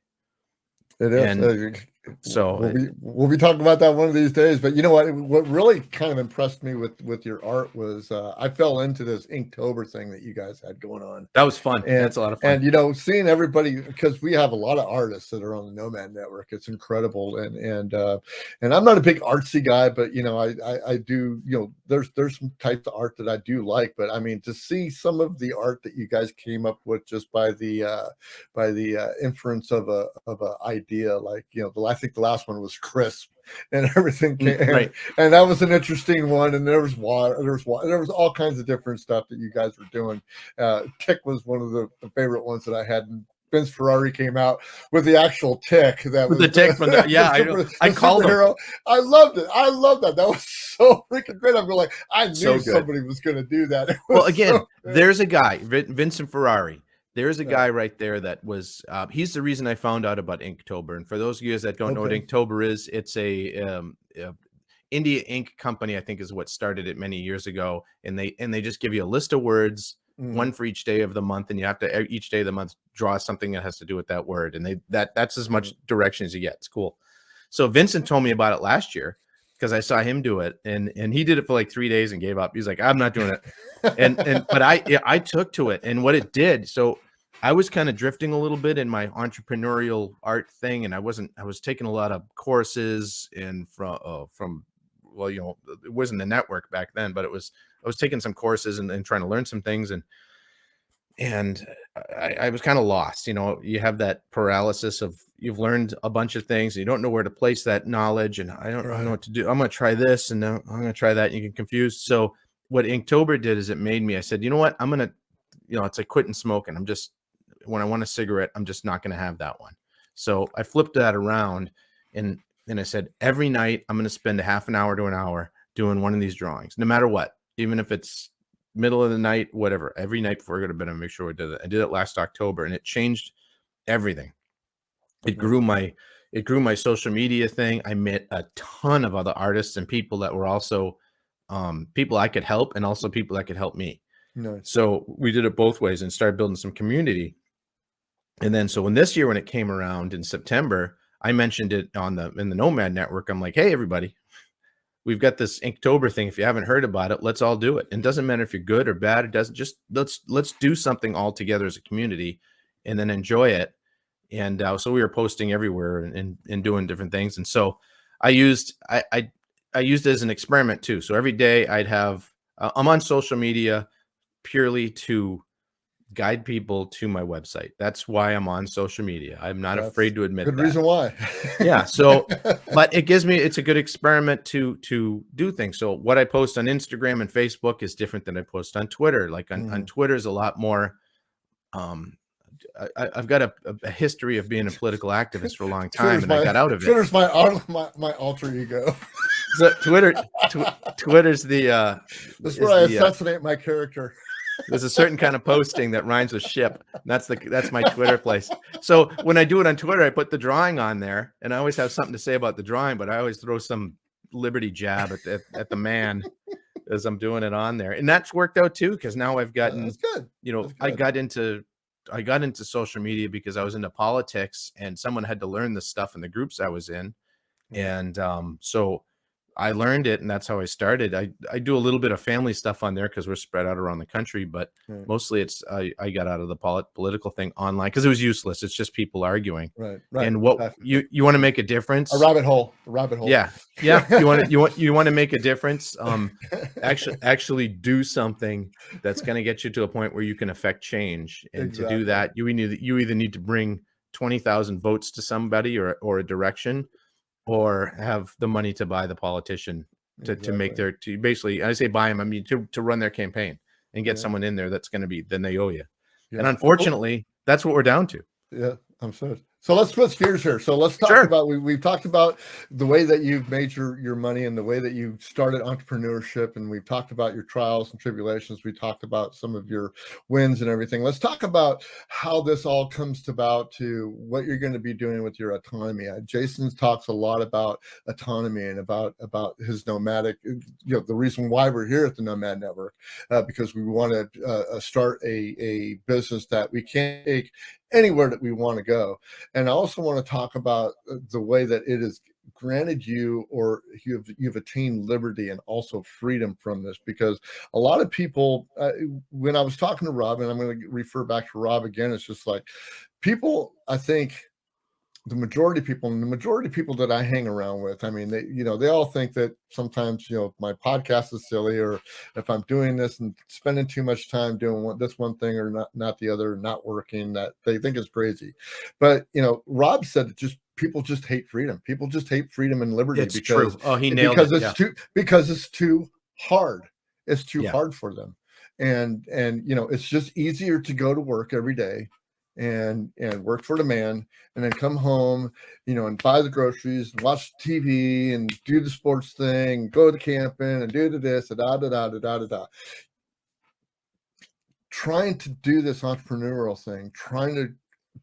It is. And so We'll be talking about that one of these days. But you know what? What really kind of impressed me with your art was I fell into this Inktober thing that you guys had going on. that was fun. And That's a lot of fun. and you know, seeing everybody, because we have a lot of artists that are on the Nomad Network. It's incredible. And I'm not a big artsy guy, but you know, I do, you know, there's some types of art that I do like. But I mean, to see some of the art that you guys came up with just by the inference of a idea, like, you know, I think the last one was crisp and everything came, Right. and that was an interesting one. And there was water, there was all kinds of different stuff that you guys were doing. Tick was one of the favorite ones that I had. And Vince Ferrari came out with the actual tick that With was the tick from the, yeah, I know. I the called him. superhero. I loved it. I loved that. That was so freaking great. I'm like, I So knew good. somebody was going to do that. It Well, was again, so good. there's a guy, Vincent Ferrari. There's a Yeah. guy right there that was, he's the reason I found out about Inktober. And for those of you guys that don't know what Okay. Inktober is, it's a India Ink company, I think is what started it many years ago. And they just give you a list of words, one for each day of the month, and you have to each day of the month draw something that has to do with that word. And that's as much direction as you get. It's cool. So Vincent told me about it last year because I saw him do it, and he did it for like 3 days and gave up. He's like, I'm not doing it. But I took to it, and what it did. So I was kind of drifting a little bit in my entrepreneurial art thing, and I was taking a lot of courses and from well, you know, it wasn't a network back then, but I was taking some courses and trying to learn some things, and I was kind of lost. You know, you have that paralysis of you've learned a bunch of things, and you don't know where to place that knowledge, and I don't know what to do. I'm going to try this, and I'm going to try that, and you get confused. So what Inktober did is it made me. I said, you know what, I'm going to, you know, it's like quitting smoking. I'm just, when I want a cigarette, I'm just not going to have that one. So I flipped that around, and I said, every night I'm going to spend a half an hour to an hour doing one of these drawings, no matter what, even if it's middle of the night, whatever. Every night before I go to bed, I make sure I did it. I did it last October, and it changed everything. It grew my social media thing. I met a ton of other artists and people that were also people I could help, and also people that could help me. Nice. So we did it both ways and started building some community. And then so when it came around in September, I mentioned it in the Nomad Network. I'm like, hey, everybody, we've got this Inktober thing. If you haven't heard about it, let's all do it. And it doesn't matter if you're good or bad. It doesn't, just let's do something all together as a community and then enjoy it. And so we were posting everywhere and doing different things. And so I used it as an experiment too. So every day I'd have I'm on social media purely to guide people to my website. That's why I'm on social media. I'm not afraid to admit Good that. reason why. Yeah. So, but it's a good experiment to do things. So what I post on Instagram and Facebook is different than I post on Twitter. Like on Twitter is a lot more. I've got a history of being a political activist for a long time, and I got out of it. Twitter's my alter ego. So Twitter's the That's where I assassinate my character. There's a certain kind of posting that rhymes with ship. That's my Twitter place. So when I do it on Twitter, I put the drawing on there, and I always have something to say about the drawing, but I always throw some liberty jab at the man as I'm doing it on there. And that's worked out too, because now I've gotten, that's good. You know, I got into social media because I was into politics, and someone had to learn this stuff in the groups I was in. And so I learned it, and that's how I started. I do a little bit of family stuff on there because we're spread out around the country, but mostly it's I got out of the political thing online because it was useless. It's just people arguing. Right. And what you want to make a difference? A rabbit hole. Yeah. You want to make a difference. Actually do something that's going to get you to a point where you can affect change. And to do that, you either need to bring 20,000 votes to somebody or a direction, or have the money to buy the politician to make to basically, I say buy them, I mean to run their campaign and get someone in there that's going to be, then they owe you. And unfortunately, that's what we're down to. Yeah, I'm sorry. So let's switch gears here. So let's talk Sure. about we've talked about the way that you've made your money and the way that you started entrepreneurship, and we've talked about your trials and tribulations. We talked about some of your wins and everything. Let's talk about how this all comes to about to what you're going to be doing with your autonomy. Jason talks a lot about autonomy and about his nomadic. The reason why we're here at the Nomad Network, because we want to start a business that we can take anywhere that we want to go. And I also want to talk about the way that it has granted you, or you've attained liberty and also freedom from this, because a lot of people, when I was talking to Rob, and I'm going to refer back to Rob again, it's just like people, I think the majority of people that I hang around with, I mean, they all think that sometimes, my podcast is silly, or if I'm doing this and spending too much time doing this one thing or not the other, not working, that they think is crazy. But, Rob said that people just hate freedom. People just hate freedom and liberty It's true. Oh, he nailed because it. Yeah. it's too hard. It's too Yeah. hard for them. And it's just easier to go to work every day and work for the man, and then come home, and buy the groceries, and watch TV, and do the sports thing, go to camping, and do this, and da da da da da da. Trying to do this entrepreneurial thing, trying to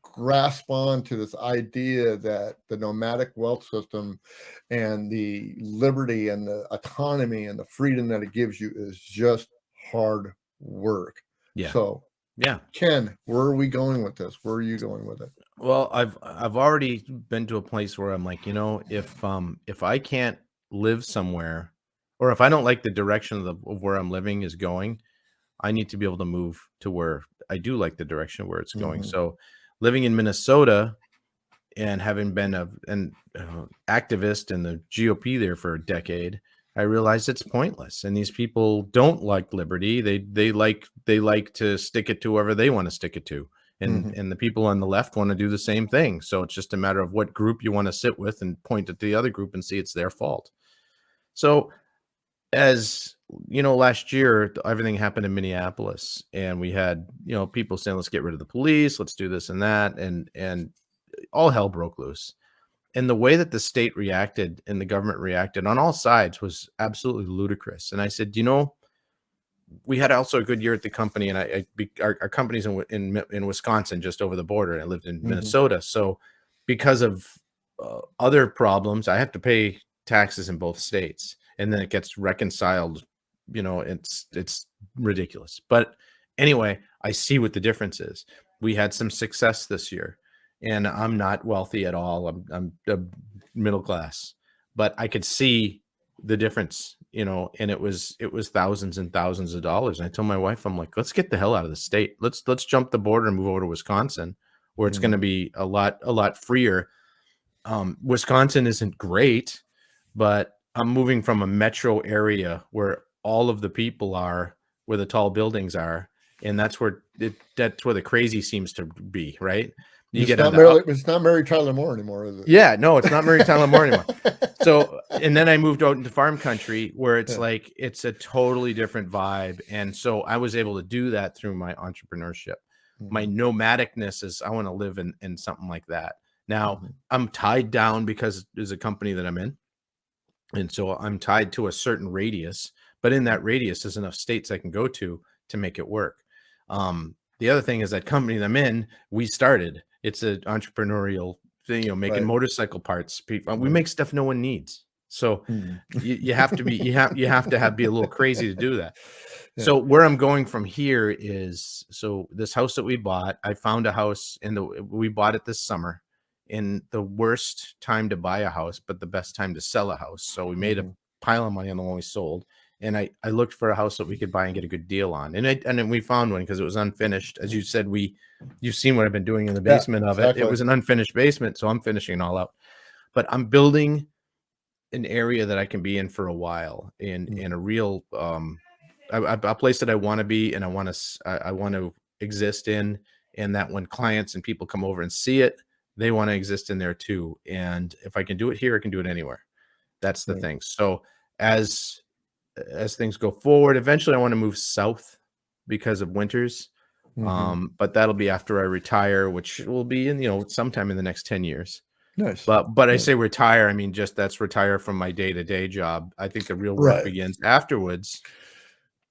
grasp on to this idea that the nomadic wealth system and the liberty and the autonomy and the freedom that it gives you is just hard work. Yeah. So, Yeah. Ken, where are we going with this? Where are you going with it? Well, I've already been to a place where I'm like, if I can't live somewhere, or if I don't like the direction of where I'm living is going, I need to be able to move to where I do like the direction of where it's going. Mhm. So living in Minnesota and having been an activist in the GOP there for a decade, I realized it's pointless. And these people don't like liberty. They like to stick it to whoever they want to stick it to. And the people on the left want to do the same thing. So it's just a matter of what group you want to sit with and point at the other group and see it's their fault. So as last year, everything happened in Minneapolis, and we had, people saying, let's get rid of the police, let's do this and that. And all hell broke loose. And the way that the state reacted and the government reacted on all sides was absolutely ludicrous. And I said, we had also a good year at the company, and our company's in Wisconsin, just over the border, and I lived in Minnesota. So because of other problems, I have to pay taxes in both states, and then it gets reconciled. It's ridiculous. But anyway, I see what the difference is. We had some success this year, and I'm not wealthy at all. I'm middle class, but I could see the difference, and it was thousands and thousands of dollars. And I told my wife, I'm like, let's get the hell out of the state. Let's jump the border and move over to Wisconsin, where it's going to be a lot freer. Wisconsin isn't great, but I'm moving from a metro area where all of the people are, where the tall buildings are, and that's where the crazy seems to be, right? It's not Mary Tyler Moore anymore, is it? Yeah, no, it's not Mary Tyler Moore anymore. So, and then I moved out into farm country where it's like, it's a totally different vibe. And so I was able to do that through my entrepreneurship. My nomadicness is, I want to live in something like that. Now I'm tied down because there's a company that I'm in. And so I'm tied to a certain radius, but in that radius there's enough states I can go to make it work. The other thing is that company that I'm in, we started, it's an entrepreneurial thing, making motorcycle parts. We make stuff no one needs. So you have to be, you have to be a little crazy to do that. Yeah. So where I'm going from here is, so this house that we bought, I found a house we bought it this summer, in the worst time to buy a house, but the best time to sell a house. So we made a pile of money on the one we sold. And I looked for a house that we could buy and get a good deal on. And then we found one because it was unfinished. As you said, you've seen what I've been doing in the basement of it. It was an unfinished basement. So I'm finishing it all out, but I'm building an area that I can be in for a while, in a real, a place that I want to be, and I want to exist in. And that when clients and people come over and see it, they want to exist in there too. And if I can do it here, I can do it anywhere. That's the thing. So as things go forward, eventually I want to move south because of winters. Mm-hmm. But that'll be after I retire, which will be in, sometime in the next 10 years. Nice. But I Nice. say retire, I mean, just that's retire from my day-to-day job. I think the real work Right. begins afterwards.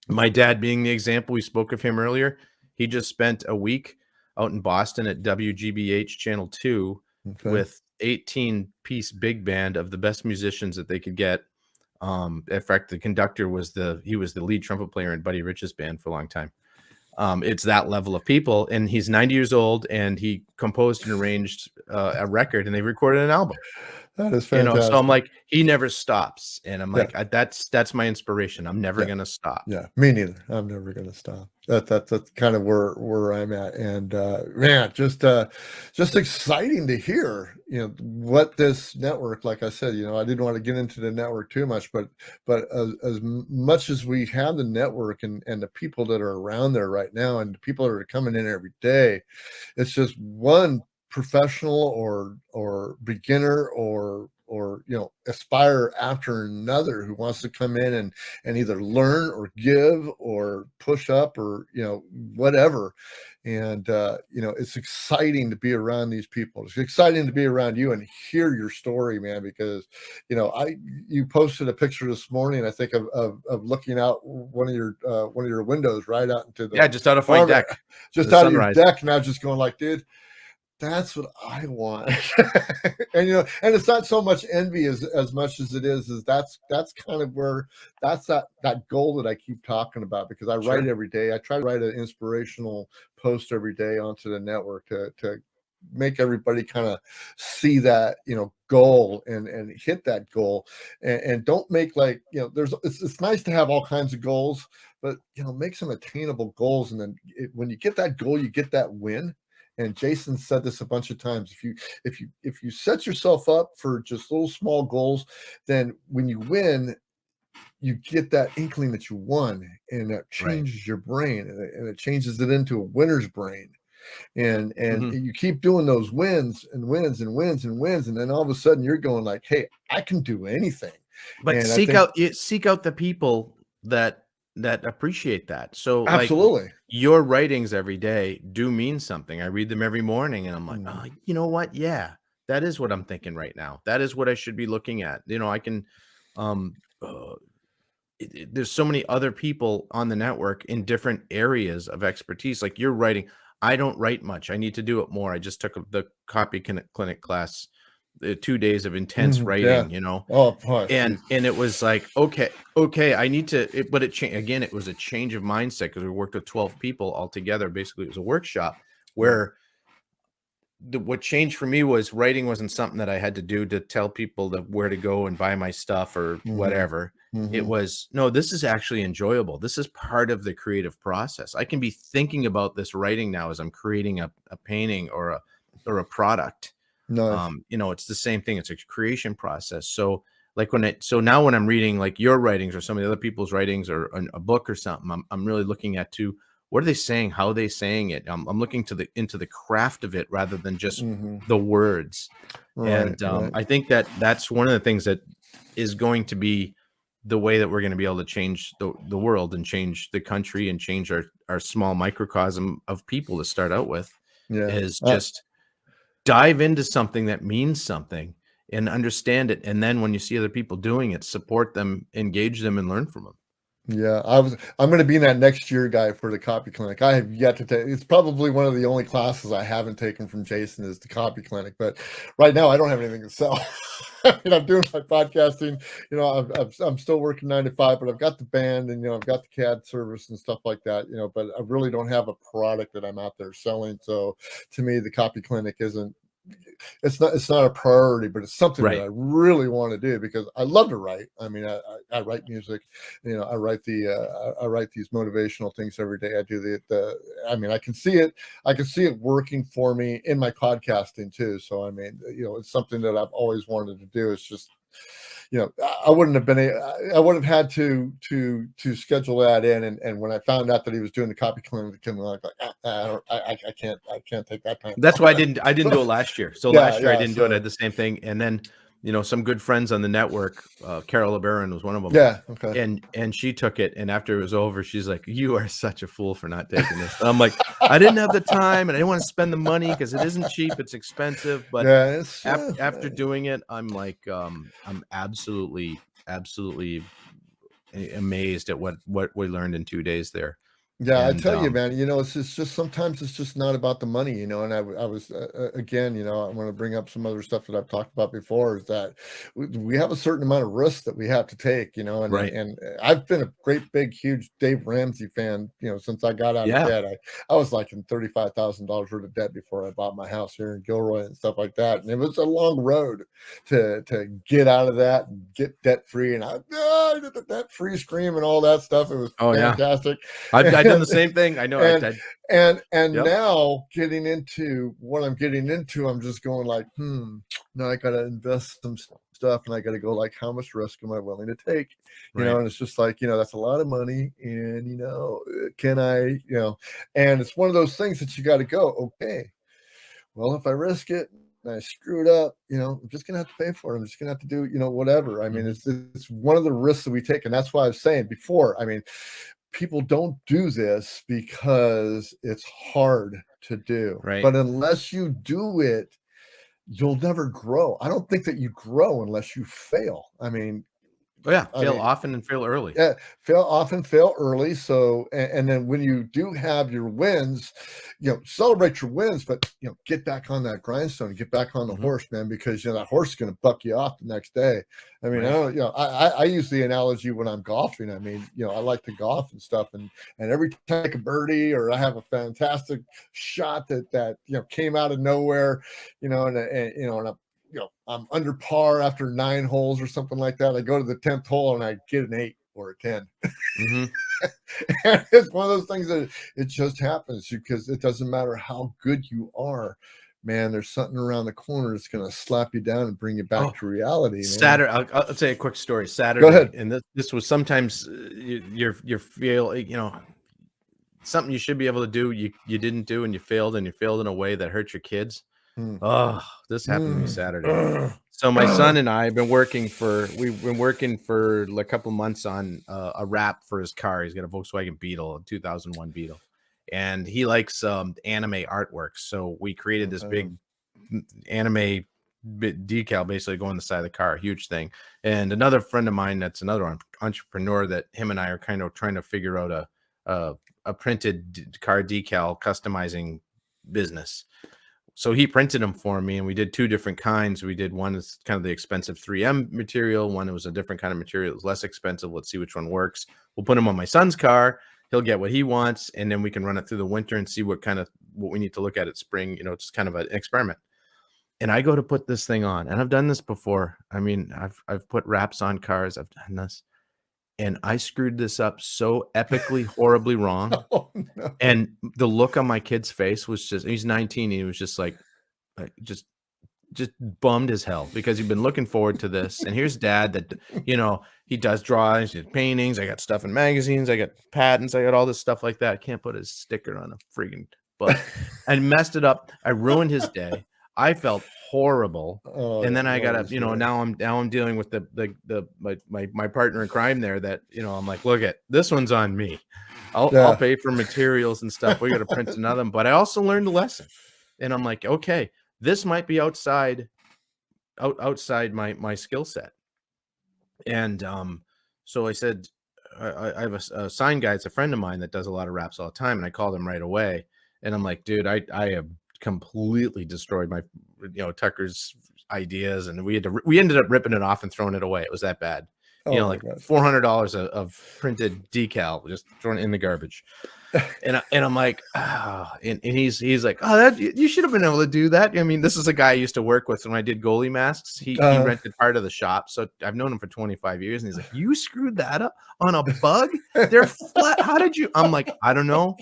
My dad being the example, we spoke of him earlier. He just spent a week out in Boston at WGBH Channel 2 Okay. with 18-piece big band of the best musicians that they could get. In fact, the conductor was the lead trumpet player in Buddy Rich's band for a long time. It's that level of people, and he's 90 years old, and he composed and arranged a record, and they recorded an album. That is So I'm fantastic. like, he never stops, and I'm Yeah. like, that's my inspiration. I'm never Yeah. gonna stop. Yeah, me neither. I'm never going to stop. That's kind of where I'm at, and man, just exciting to hear. What this network, like I said, I didn't want to get into the network too much, but as much as we have the network and the people that are around there right now, and the people that are coming in every day, it's just one professional or beginner or aspire after another who wants to come in and either learn or give or push up or whatever. And it's exciting to be around these people. It's exciting to be around you and hear your story, man, because you posted a picture this morning, I think, of looking out one of your windows right out into Yeah, the just out of my farm, deck, just the out of your sunrise. deck, and I was just going like, dude, that's what I want. And it's not so much envy as much as it is that's kind of where that's that goal that I keep talking about, because I write Sure. every day. I try to write an inspirational post every day onto the network to make everybody kind of see that goal and hit that goal, and don't make like it's nice to have all kinds of goals, but make some attainable goals, and then when you get that goal, you get that win. And Jason said this a bunch of times. If you set yourself up for just little small goals, then when you win, you get that inkling that you won, and that Right. changes your brain, and it changes it into a winner's brain. And Mhm. you keep doing those wins and wins and wins and wins, and then all of a sudden you're going like, hey, I can do anything. But And I think seek out the people that appreciate that. So, like, absolutely. your writings every day do mean something. I read them every morning, and I'm like, Mm. "Oh, you know what? Yeah, that is what I'm thinking right now. That is what I should be looking at." I can, um, there's so many other people on the network in different areas of expertise. Like, you're writing. I don't write much. I need to do it more. I just took the copy clinic class, 2 days of intense Mhm. Yeah. writing. Oh boy, And geez. it was like, okay, I need to but again, it was a change of mindset because we worked with 12 people all together. Basically, it was a workshop Yeah. where what changed for me was writing wasn't something that I had to do to tell people where to go and buy my stuff or Hmm. whatever. It Hmm. was, no, this is actually enjoyable. This is part of the creative process. I can be thinking about this writing now as I'm creating a painting or a product. Nice. It's the same thing. It's a creation process. So like so now when I'm reading like your writings or some of the other people's writings or a book or something, I'm really looking at what are they saying? How are they saying it? I'm looking into the craft of it rather than just Hmm. the words. Right. And Right. I think that's one of the things that is going to be the way that we're going to be able to change the world and change the country and change our small microcosm of people to start out with, Yeah. is just dive into something that means something and understand it. And then when you see other people doing it, support them, engage them, and learn from them. Yeah, I'm going to be that next year guy for the copy clinic. I have yet to take. It's probably one of the only classes I haven't taken from Jason is the copy clinic. But right now, I don't have anything to sell. I'm doing my podcasting. I'm still working 9 to 5, but I've got the band and I've got the CAD service and stuff like that. But I really don't have a product that I'm out there selling. So to me, the copy clinic isn't. It's not a priority, but it's something that Right. I really want to do because I love to write. I mean, I write music, I write these motivational things every day. I do I mean, I can see it working for me in my podcasting too. So I mean, it's something that I've always wanted to do. It's just I wouldn't have been I would have had to schedule that in, and when I found out that he was doing the copy clinic, I was like, I can't take that time That's why off. I didn't So do it last year. So yeah, last year I yeah. didn't do it. I So had the same thing. And then some good friends on the network. Carol LeBaron was one of them. Yeah. Okay. And she took it, and after it was over, she's like, "You are such a fool for not taking this." And I'm like, "I didn't have the time, and I didn't want to spend the money because it isn't cheap; it's expensive." But Yeah. It's after doing it, I'm like, I'm absolutely amazed at what we learned in 2 days there. Yeah, I And tell you, man, it's just sometimes it's just not about the money, and I was again, I want to bring up some other stuff that I've talked about before is that we have a certain amount of risk that we have to take, right, and I've been a great, big, huge Dave Ramsey fan, since I got out of yeah, debt. I was like in $35,000 worth of debt before I bought my house here in Gilroy and stuff like that, and it was a long road to get out of that and get debt free, and I did the debt free scream and all that stuff. It was oh yeah, fantastic. I've done the And same thing. I know. and and Yep, now getting into what I'm getting into, I'm just going like, now I gotta invest some stuff, and I gotta go like, how much risk am I willing to take? right, And it's just like, that's a lot of money, and can I, and it's one of those things that you got to go, okay, well, if I risk it and I screw it up, I'm just gonna have to pay for it. I'm just gonna have to do, whatever. I mean, hmm it's one of the risks that we take, and that's why I was saying before. I mean, people don't do this because it's hard to do. right. But unless you do it, you'll never grow. I don't think that you grow unless you fail. Oh yeah, I fail mean, often and fail early. yeah, fail often, fail early. So, and then when you do have your wins, celebrate your wins, but get back on that grindstone, get back on the hmm horse, man, because that horse is going to buck you off the next day. I mean, I Right. don't, I use the analogy when I'm golfing. I mean, I like to golf and stuff, and every time I make a birdie or I have a fantastic shot that came out of nowhere, and I'm under par after 9 holes or something like that. I go to the 10th hole and I get an 8 or a 10. hmm And it's one of those things that it just happens because it doesn't matter how good you are, man. There's something around the corner that's going to slap you down and bring you back Oh, to reality, man. Saturday. I'll tell you a quick story. Go Saturday, ahead. and this was sometimes you're feel something you should be able to do. You didn't do, and you failed in a way that hurt your kids. Mm. Oh, this happened to me Mm. Saturday. Ugh. So my son and I have been we've been working for a couple months on a wrap for his car. He's got a Volkswagen Beetle, a 2001 Beetle, and he likes anime artwork. So we created this Okay. big anime decal basically going on the side of the car, huge thing. And another friend of mine that's another entrepreneur that him and I are kind of trying to figure out a printed car decal customizing business. So he printed them for me, and we did two different kinds. We did one is kind of the expensive 3M material. One was a different kind of material. It was less expensive. Let's see which one works. We'll put him on my son's car. He'll get what he wants, and then we can run it through the winter and see what we need to look at spring. It's kind of an experiment. And I go to put this thing on, and I've done this before. I mean, I've put wraps on cars. I've done this, and I screwed this up so epically, horribly wrong. Oh, no. And the look on my kid's face was he's 19. And he was just like, just bummed as hell because he'd been looking forward to this. And here's dad that, he does drawings, he did paintings. I got stuff in magazines. I got patents. I got all this stuff like that. I can't put his sticker on a freaking bug. I messed it up. I ruined his day. I felt horrible. Oh, And yeah. then I got What to, was good? now I'm dealing with my partner in crime there that, I'm like, look at this one's on me. I'll Yeah. pay for materials and stuff. We got to print another, but I also learned a lesson. And I'm like, okay, this might be outside my skill set. And so I said, I have a sign guy. It's a friend of mine that does a lot of raps all the time, and I called him right away. And I'm like, dude, I have completely destroyed my Tucker's ideas, and we ended up ripping it off and throwing it away. It was that bad. Oh, my Like God. $400 of printed decal just thrown in the garbage. And I'm like, and he's like, oh, that you should have been able to do that. I mean, this is a guy I used to work with when I did goalie masks. He Uh, rented part of the shop, so I've known him for 25 years. And he's like, you screwed that up on a bug? They're flat. How did you? I'm like, I don't know.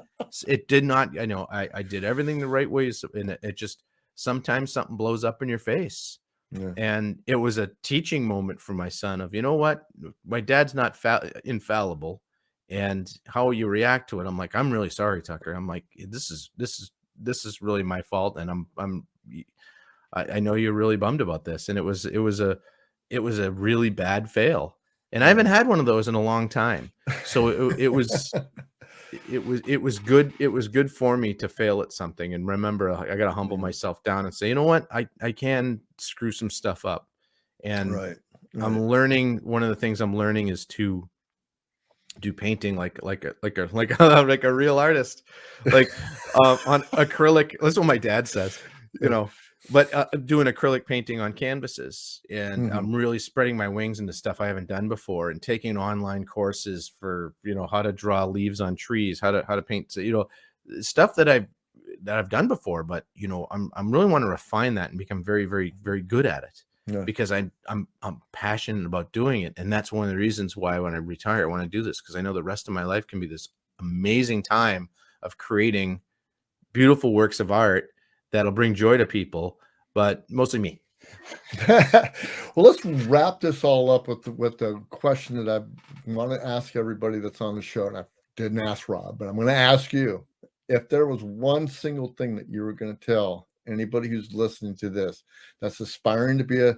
It did not. I know I did everything the right way, and it just sometimes something blows up in your face. yeah. And it was a teaching moment for my son of, you know what, my dad's not infallible, and how you react to it. I'm like, I'm really sorry, Tucker. I'm like, this is really my fault, and I know you're really bummed about this. And it was a really bad fail. And I haven't had one of those in a long time. So it was good. It was good for me to fail at something and remember I got to humble Mhm. myself down and say, you know what? I can screw some stuff up. And Right, I'm right. learning, one of the things I'm learning is to do painting like a real artist, like on acrylic. That's what my dad says, you Yeah. know. But doing acrylic painting on canvases, and Mhm. I'm really spreading my wings into stuff I haven't done before, and taking online courses for how to draw leaves on trees, how to paint, stuff that I've done before. But I'm really want to refine that and become very very very good at it Yeah. because I'm passionate about doing it, and that's one of the reasons why when I retire, I want to do this because I know the rest of my life can be this amazing time of creating beautiful works of art that'll bring joy to people, but mostly me. Well, let's wrap this all up with the question that I want to ask everybody that's on the show, and I didn't ask Rob, but I'm going to ask you. If there was one single thing that you were going to tell anybody who's listening to this that's aspiring to be a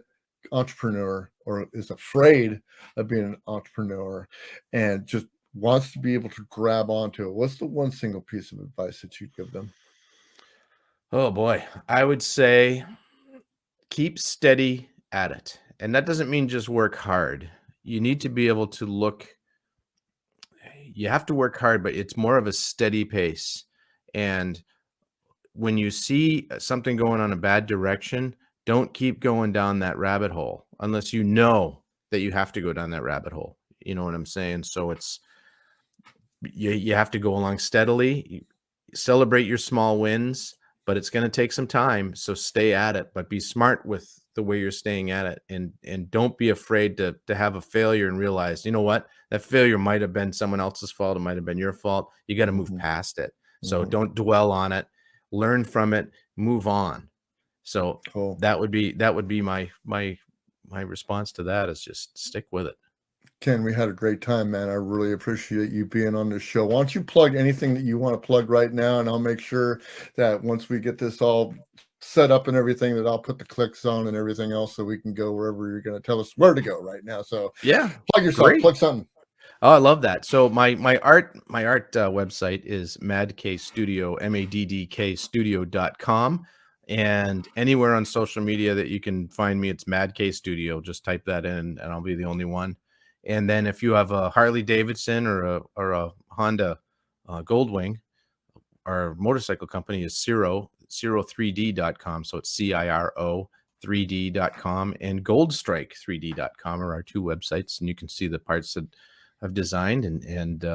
entrepreneur or is afraid of being an entrepreneur and just wants to be able to grab onto it, what's the one single piece of advice that you'd give them? Oh boy, I would say keep steady at it. And that doesn't mean just work hard. You need to be able to you have to work hard, but it's more of a steady pace. And when you see something going on a bad direction, don't keep going down that rabbit hole unless you know that you have to go down that rabbit hole. You know what I'm saying? So you have to go along steadily. Celebrate your small wins, but it's going to take some time. So stay at it, but be smart with the way you're staying at it, and don't be afraid to have a failure and realize, you know what, that failure might have been someone else's fault. It might have been your fault. You got to move Hmm. past it. So Hmm. don't dwell on it. Learn from it. Move on. So Cool. that would be my response to that is just stick with it. Ken, we had a great time, man. I really appreciate you being on this show. Why don't you plug anything that you want to plug right now? And I'll make sure that once we get this all set up and everything, that I'll put the clicks on and everything else so we can go wherever you're going to tell us where to go right now. So Yeah, plug yourself, great. plug something. Oh, I love that. So my art website is MaddK Studio, MaddK Studio.com. And anywhere on social media that you can find me, it's MaddK Studio. Just type that in and I'll be the only one. And then if you have a Harley Davidson or a Honda Goldwing, our motorcycle company is Ciro3D.com. So it's CIRO 3D.com, and Goldstrike3D.com are our two websites. And you can see the parts that I've designed, and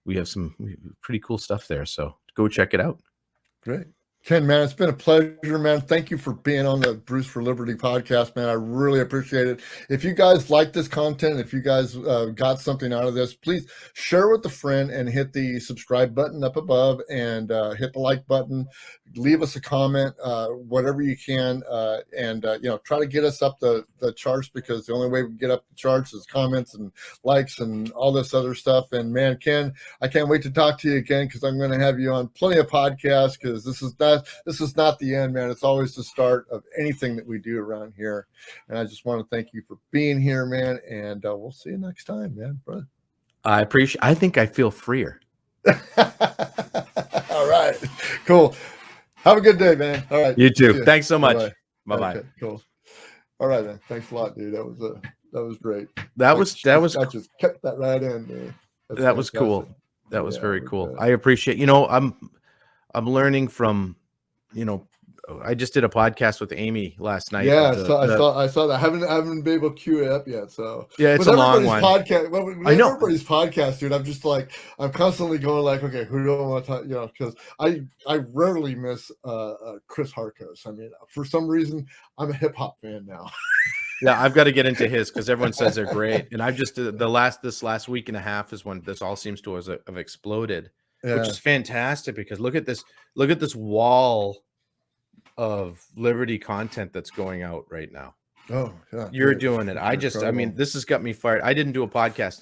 we have some pretty cool stuff there. So go check it out. Great. Ken, man, it's been a pleasure, man. Thank you for being on the Bruce for Liberty podcast, man. I really appreciate it. If you guys like this content, if you guys got something out of this, please share with a friend and hit the subscribe button up above and hit the like button. Leave us a comment, whatever you can, and try to get us up the charts, because the only way we get up the charts is comments and likes and all this other stuff. And man, Ken, I can't wait to talk to you again, because I'm going to have you on plenty of podcasts, because this is not the end, man. It's always the start of anything that we do around here. And I just want to thank you for being here, man. And we'll see you next time, man, brother. I think I feel freer. All right, cool. Have a good day, man. All right, You see too. you. Thanks so Bye much. bye. Bye bye. Okay, cool. All right, man. Thanks a lot, dude. That was great. That Like, was that was I just kept that right in, man. That's that was fantastic. cool. That was Yeah, very we cool. bet. I appreciate. I'm learning from, you know, I just did a podcast with Amy last night Yeah, of the I saw that. I haven't been able to queue it up yet. So yeah, it's with a long everybody's one. podcast, I know. dude, I'm just like, I'm constantly going like, okay, who do I want to talk? Because I rarely miss Chris Harkos. I mean, for some reason, I'm a hip hop fan now. Yeah, I've got to get into his because everyone says they're great, and I've just this last week and a half is when this all seems to have exploded, which Yeah. is fantastic because look at this wall of Liberty content that's going out right now. Oh, yeah. You're Dude, doing it. it's I mean, incredible. this has got me fired. I didn't do a podcast